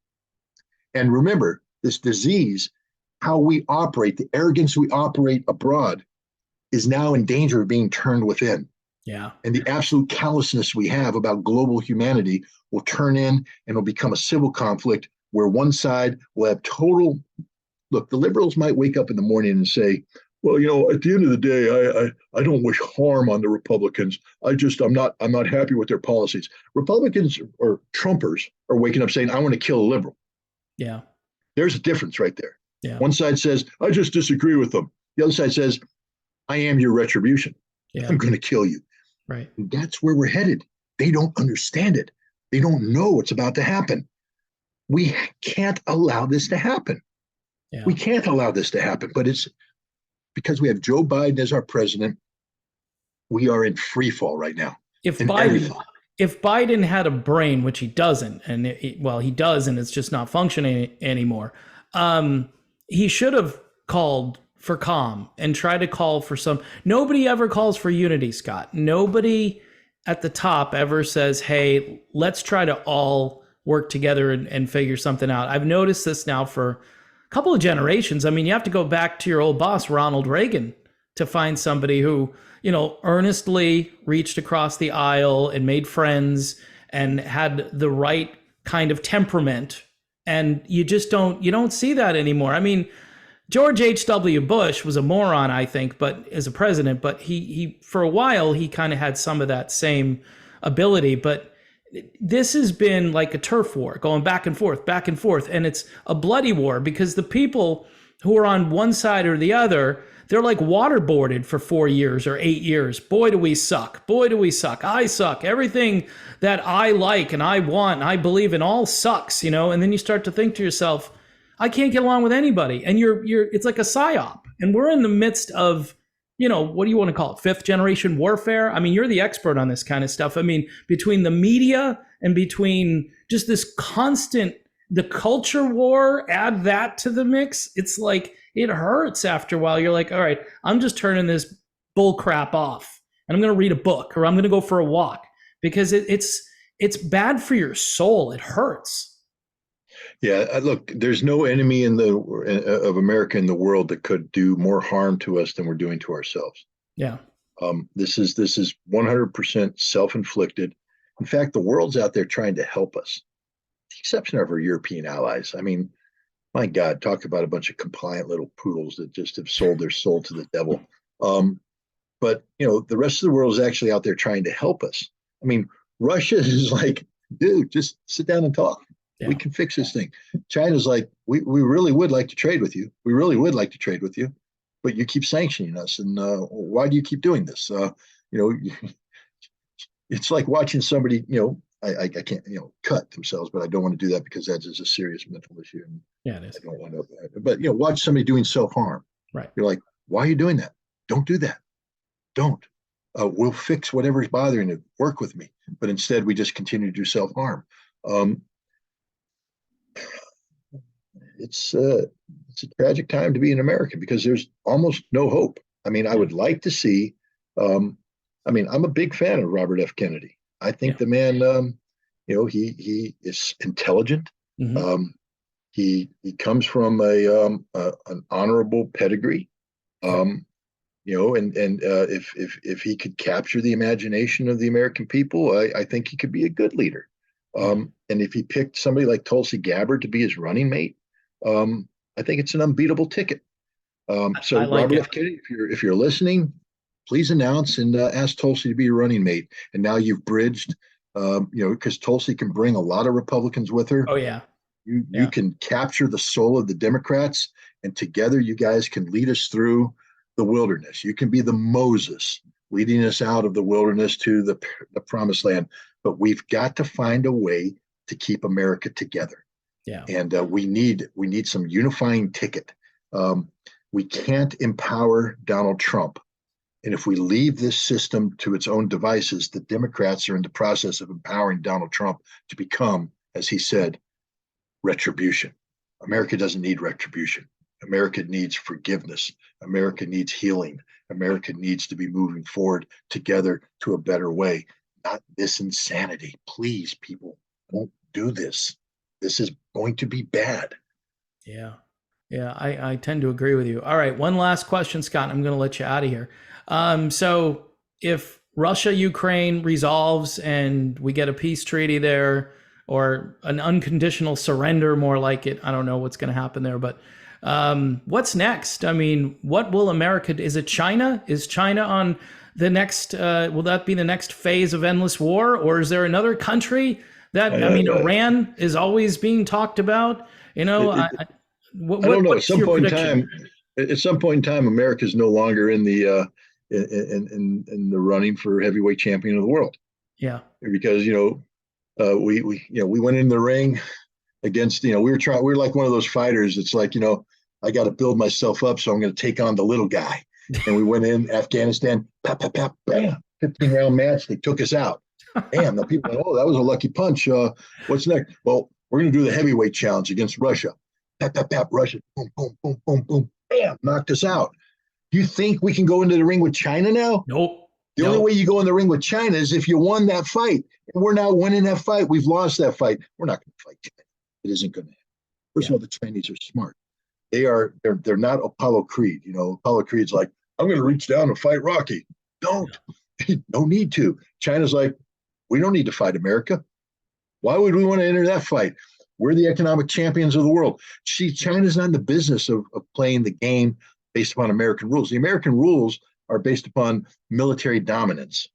Speaker 2: And remember, this disease, how we operate, the arrogance we operate abroad, is now in danger of being turned within.
Speaker 1: Yeah.
Speaker 2: And the absolute callousness we have about global humanity will turn in and will become a civil conflict where one side will have total. Look, the liberals might wake up in the morning and say, well, at the end of the day, I don't wish harm on the Republicans. I'm not happy with their policies. Republicans or Trumpers are waking up saying, I want to kill a liberal.
Speaker 1: Yeah.
Speaker 2: There's a difference right there.
Speaker 1: Yeah.
Speaker 2: One side says, I just disagree with them. The other side says, I am your retribution.
Speaker 1: Yeah.
Speaker 2: I'm going to kill you.
Speaker 1: Right.
Speaker 2: And that's where we're headed. They don't understand it. They don't know what's about to happen. We can't allow this to happen.
Speaker 1: Yeah.
Speaker 2: We can't allow this to happen. But it's because we have Joe Biden as our president. We are in free fall right now.
Speaker 1: If Biden had a brain, which he doesn't, and he does, and it's just not functioning anymore, he should have called for calm and try to call for some. Nobody ever calls for unity, Scott. Nobody at the top ever says, hey, let's try to all work together and figure something out. I've noticed this now for a couple of generations. I mean, you have to go back to your old boss, Ronald Reagan, to find somebody who, earnestly reached across the aisle and made friends and had the right kind of temperament. And you don't see that anymore. I mean, George H.W. Bush was a moron, I think, but as a president, but he for a while, he kind of had some of that same ability. But this has been like a turf war going back and forth. And it's a bloody war because the people who are on one side or the other, they're like waterboarded for 4 years or 8 years. Boy, do we suck. Boy, do we suck. I suck. Everything that I like and I want and I believe in all sucks, And then you start to think to yourself, I can't get along with anybody. And it's like a psyop. And we're in the midst of, what do you want to call it? 5th generation warfare. I mean, you're the expert on this kind of stuff. I mean, between the media and between just this constant, the culture war, add that to the mix. It's like, it hurts after a while. You're like, all right, I'm just turning this bull crap off and I'm going to read a book or I'm going to go for a walk because it's bad for your soul. It hurts.
Speaker 2: Yeah, look, there's no enemy of America in the world that could do more harm to us than we're doing to ourselves.
Speaker 1: Yeah.
Speaker 2: This is 100% self-inflicted. In fact, the world's out there trying to help us, with the exception of our European allies. I mean, my God, talk about a bunch of compliant little poodles that just have sold their soul to the devil. But the rest of the world is actually out there trying to help us. I mean, Russia is like, dude, just sit down and talk. Yeah. We can fix this thing. China's like, we really would like to trade with you. We really would like to trade with you, but you keep sanctioning us. And why do you keep doing this? It's like watching somebody, I can't, cut themselves, but I don't want to do that because that is a serious mental issue. And
Speaker 1: yeah, it is.
Speaker 2: I don't want to, but watch somebody doing self-harm.
Speaker 1: Right.
Speaker 2: You're like, why are you doing that? Don't do that. Don't. We'll fix whatever's bothering you. Work with me. But instead, we just continue to do self-harm. It's a tragic time to be an American because there's almost no hope. I mean, I would like to see. I'm a big fan of Robert F. Kennedy. I think the man, he is intelligent.
Speaker 1: Mm-hmm.
Speaker 2: He comes from an honorable pedigree. And if he could capture the imagination of the American people, I think he could be a good leader. And if he picked somebody like Tulsi Gabbard to be his running mate, I think it's an unbeatable ticket. So like Robert F. Kennedy, if you're listening, please announce and ask Tulsi to be your running mate. And now you've bridged, because Tulsi can bring a lot of Republicans with her.
Speaker 1: Oh yeah.
Speaker 2: You can capture the soul of the Democrats, and together you guys can lead us through the wilderness. You can be the Moses leading us out of the wilderness to the promised land. But we've got to find a way to keep America together.
Speaker 1: Yeah.
Speaker 2: And we need some unifying ticket. We can't empower Donald Trump. And if we leave this system to its own devices, the Democrats are in the process of empowering Donald Trump to become, as he said, retribution. America doesn't need retribution. America needs forgiveness. America needs healing. America needs to be moving forward together to a better way, not this insanity. Please, people, don't do this. This is going to be bad.
Speaker 1: Yeah. Yeah, I tend to agree with you. All right, one last question, Scott. I'm going to let you out of here. So if Russia, Ukraine resolves and we get a peace treaty there, or an unconditional surrender, more like it, I don't know what's going to happen there, but what's next? I mean, what will America, is it China? Is China on the next, will that be the next phase of endless war? Or is there another country that, I mean, Iran is always being talked about, you know,
Speaker 2: I don't know. At some point in time, America is no longer in the in the running for heavyweight champion of the world.
Speaker 1: Yeah,
Speaker 2: because we went in the ring against we were like one of those fighters. It's like I got to build myself up, so I'm going to take on the little guy. And we went in Afghanistan, pap, pap, pap, bam, 15-round match. They took us out. Damn, the people, oh, that was a lucky punch. What's next? Well, we're going to do the heavyweight challenge against Russia. Pap, pap, pap, Russia, boom, boom, boom, boom, boom, bam, knocked us out. Do you think we can go into the ring with China now?
Speaker 1: Nope.
Speaker 2: The only way you go in the ring with China is if you won that fight. And we're not winning that fight. We've lost that fight. We're not going to fight China. It isn't going to happen. First of all, the Chinese are smart. They're not Apollo Creed. Apollo Creed's like, I'm going to reach down and fight Rocky. Don't. No need to. China's like, we don't need to fight America. Why would we want to enter that fight? We're the economic champions of the world. China's not in the business of playing the game based upon American rules. The American rules are based upon military dominance.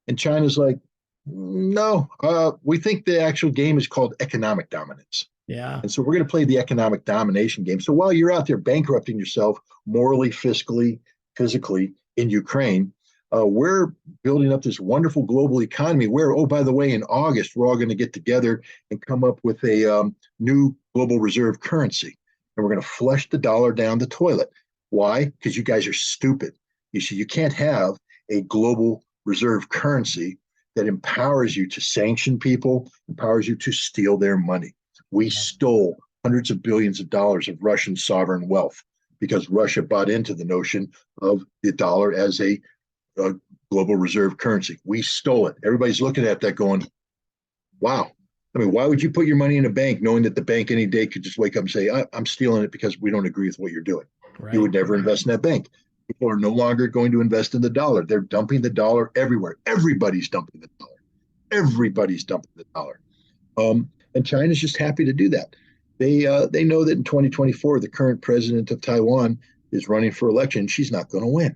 Speaker 2: And China's like, no, we think the actual game is called economic dominance.
Speaker 1: Yeah.
Speaker 2: And so we're going to play the economic domination game. So while you're out there bankrupting yourself morally, fiscally, physically in Ukraine, we're building up this wonderful global economy where, oh, by the way, in August, we're all going to get together and come up with a new global reserve currency. And we're going to flush the dollar down the toilet. Why? Because you guys are stupid. You see, you can't have a global reserve currency that empowers you to sanction people, empowers you to steal their money. We stole hundreds of billions of dollars of Russian sovereign wealth because Russia bought into the notion of the dollar as a global reserve currency. We stole it. Everybody's looking at that going, wow. I mean, why would you put your money in a bank knowing that the bank any day could just wake up and say, I'm stealing it because we don't agree with what you're doing? Right. You would never invest in that bank. People are no longer going to invest in the dollar. They're dumping the dollar everywhere. Everybody's dumping the dollar. Everybody's dumping the dollar. And China's just happy to do that. They know that in 2024, the current president of Taiwan is running for election. She's not going to win.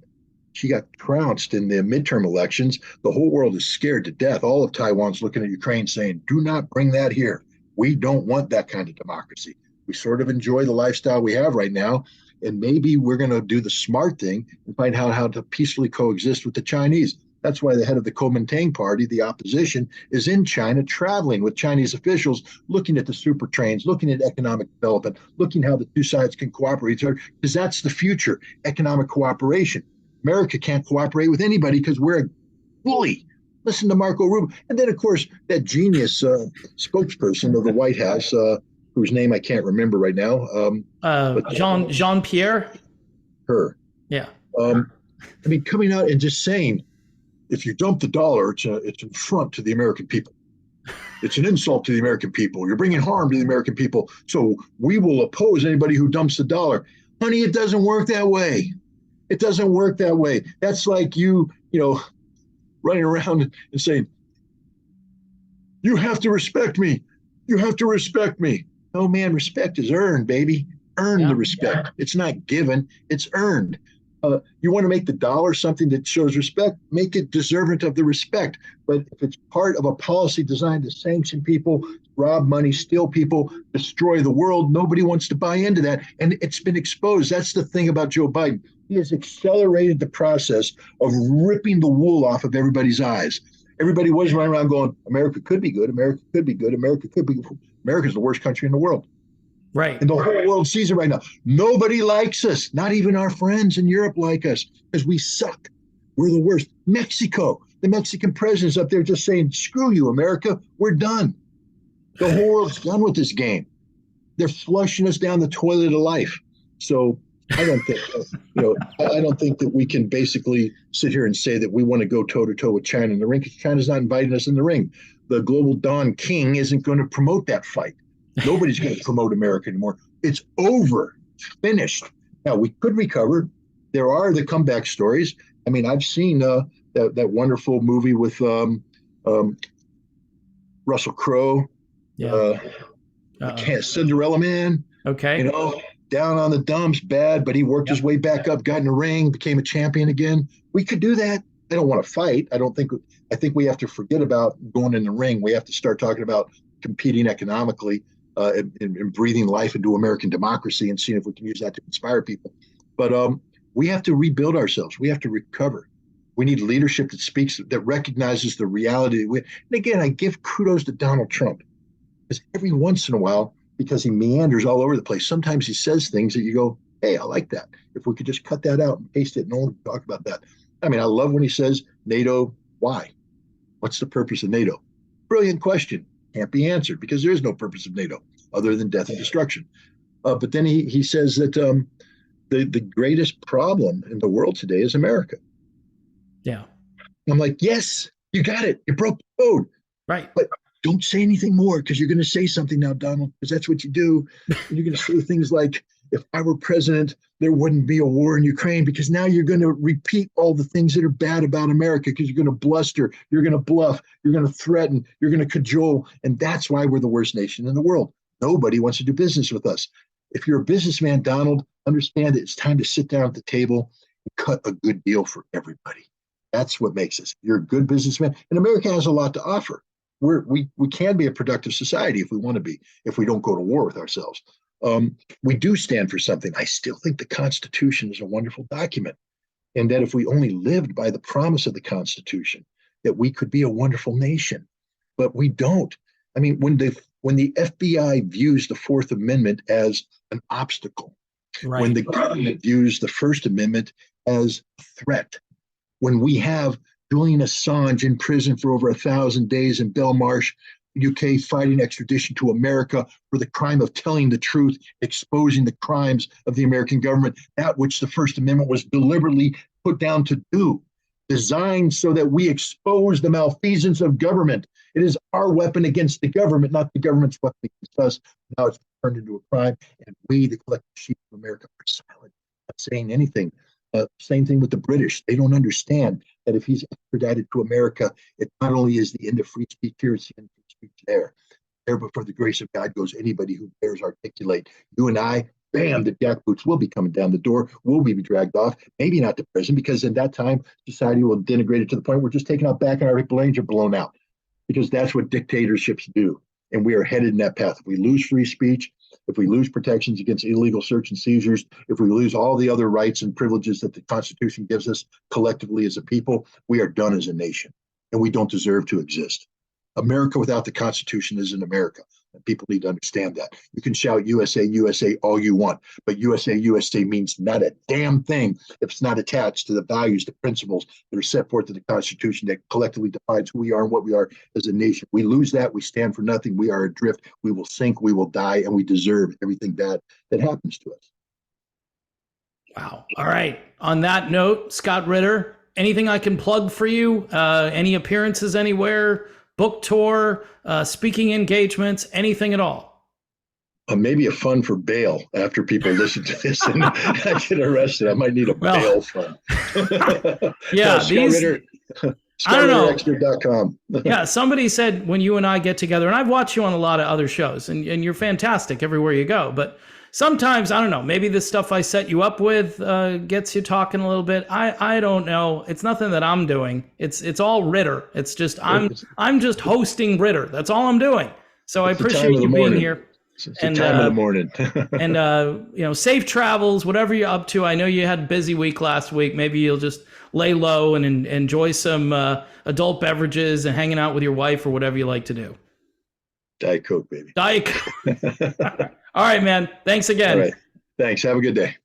Speaker 2: She got trounced in the midterm elections. The whole world is scared to death. All of Taiwan's looking at Ukraine saying, do not bring that here. We don't want that kind of democracy. We sort of enjoy the lifestyle we have right now. And maybe we're going to do the smart thing and find out how to peacefully coexist with the Chinese. That's why the head of the Kuomintang party, the opposition, is in China traveling with Chinese officials, looking at the super trains, looking at economic development, looking how the two sides can cooperate with each other, because that's the future, economic cooperation. America can't cooperate with anybody because we're a bully. Listen to Marco Rubio. And then, of course, that genius spokesperson of the White House, whose name I can't remember right now.
Speaker 1: Jean-Pierre?
Speaker 2: Her.
Speaker 1: Yeah.
Speaker 2: I mean, coming out and just saying, if you dump the dollar, it's an affront to the American people. It's an insult to the American people. You're bringing harm to the American people. So we will oppose anybody who dumps the dollar. Honey, it doesn't work that way. It doesn't work that way. That's like you running around and saying, you have to respect me. You have to respect me. No, man, respect is earned, baby. Earn the respect. Yeah. It's not given. It's earned. You want to make the dollar something that shows respect, make it deserving of the respect. But if it's part of a policy designed to sanction people, rob money, steal people, destroy the world, nobody wants to buy into that. And it's been exposed. That's the thing about Joe Biden. He has accelerated the process of ripping the wool off of everybody's eyes. Everybody was running around going, America could be good. America could be good. America could be. America's the worst country in the world.
Speaker 1: Right.
Speaker 2: And the whole world sees it right now. Nobody likes us. Not even our friends in Europe like us because we suck. We're the worst. Mexico, the Mexican president's up there just saying, screw you, America. We're done. The whole world's done with this game. They're flushing us down the toilet of life. So I don't think, I don't think that we can basically sit here and say that we want to go toe to toe with China in the ring because China's not inviting us in the ring. The global Don King isn't going to promote that fight. Nobody's going to promote America anymore. It's over, finished. Now we could recover. There are the comeback stories. I mean, I've seen that wonderful movie with Russell Crowe.
Speaker 1: Yeah.
Speaker 2: Cinderella Man.
Speaker 1: Okay.
Speaker 2: Down on the dumps, bad, but he worked his way back up, got in the ring, became a champion again. We could do that. I don't want to fight. I think we have to forget about going in the ring. We have to start talking about competing economically and breathing life into American democracy and seeing if we can use that to inspire people. But we have to rebuild ourselves. We have to recover. We need leadership that speaks, that recognizes the reality. And again, I give kudos to Donald Trump because every once in a while, because he meanders all over the place, sometimes he says things that you go, hey, I like that. If we could just cut that out and paste it, no one would talk about that. I mean, I love when he says NATO, why? What's the purpose of NATO? Brilliant question. Can't be answered because there is no purpose of NATO other than death and destruction. But then he says that the greatest problem in the world today is America.
Speaker 1: Yeah.
Speaker 2: I'm like, yes, you got it. You broke the code.
Speaker 1: Right.
Speaker 2: But don't say anything more because you're going to say something now, Donald, because that's what you do. And you're going to say things like, if I were president, there wouldn't be a war in Ukraine, because now you're going to repeat all the things that are bad about America because you're going to bluster, you're going to bluff, you're going to threaten, you're going to cajole. And that's why we're the worst nation in the world. Nobody wants to do business with us. If you're a businessman, Donald, understand that it's time to sit down at the table and cut a good deal for everybody. That's what makes us. You're a good businessman. And America has a lot to offer. We can be a productive society if we want to be, if we don't go to war with ourselves. We do stand for something. I still think the Constitution is a wonderful document, and that if we only lived by the promise of the Constitution, that we could be a wonderful nation. But we don't. I mean, when the FBI views the Fourth Amendment as an obstacle,
Speaker 1: Right.
Speaker 2: when the government views the First Amendment as a threat, when we have Julian Assange in prison for over 1,000 days in Belmarsh, UK, fighting extradition to America for the crime of telling the truth, exposing the crimes of the American government, that which the First Amendment was deliberately put down to do, designed so that we expose the malfeasance of government. It is our weapon against the government, not the government's weapon against us. Now it's turned into a crime, and we, the collective sheep of America, are silent, not saying anything. Same thing with the British. They don't understand that if he's extradited to America, it not only is the end of free speech here, it's the end of free speech there. There, but for the grace of God goes anybody who dares articulate. You and I, bam, the jackboots will be coming down the door. We'll be dragged off, maybe not to prison, because in that time, society will denigrate it to the point we're just taken out back and our brains are blown out, because that's what dictatorships do. And we are headed in that path. If we lose free speech, if we lose protections against illegal search and seizures, if we lose all the other rights and privileges that the Constitution gives us collectively as a people, we are done as a nation, and we don't deserve to exist. America without the Constitution isn't America. And people need to understand that. You can shout USA, USA all you want, but USA, USA means not a damn thing if it's not attached to the values, the principles that are set forth in the Constitution that collectively defines who we are and what we are as a nation. We lose that, we stand for nothing, we are adrift, we will sink, we will die, and we deserve everything bad that happens to us.
Speaker 1: Wow. All right. On that note, Scott Ritter, anything I can plug for you? Any appearances anywhere? Book tour, speaking engagements, anything at all?
Speaker 2: Maybe a fund for bail after people listen to this and I get arrested. I might need a bail fund.
Speaker 1: Yeah,
Speaker 2: I don't know. ScottRitterExpert.com.
Speaker 1: Yeah, somebody said when you and I get together, and I've watched you on a lot of other shows, and you're fantastic everywhere you go, but sometimes, I don't know, maybe the stuff I set you up with gets you talking a little bit. I don't know. It's nothing that I'm doing. It's all Ritter. It's just I'm just hosting Ritter. That's all I'm doing. So I appreciate you being here.
Speaker 2: It's a
Speaker 1: And
Speaker 2: time in the morning.
Speaker 1: and safe travels, whatever you're up to. I know you had a busy week last week. Maybe you'll just lay low and enjoy some adult beverages and hanging out with your wife or whatever you like to do.
Speaker 2: Diet Coke, baby.
Speaker 1: Diet Coke. All right, man. Thanks
Speaker 2: All
Speaker 1: again.
Speaker 2: right. Thanks. Have a good day.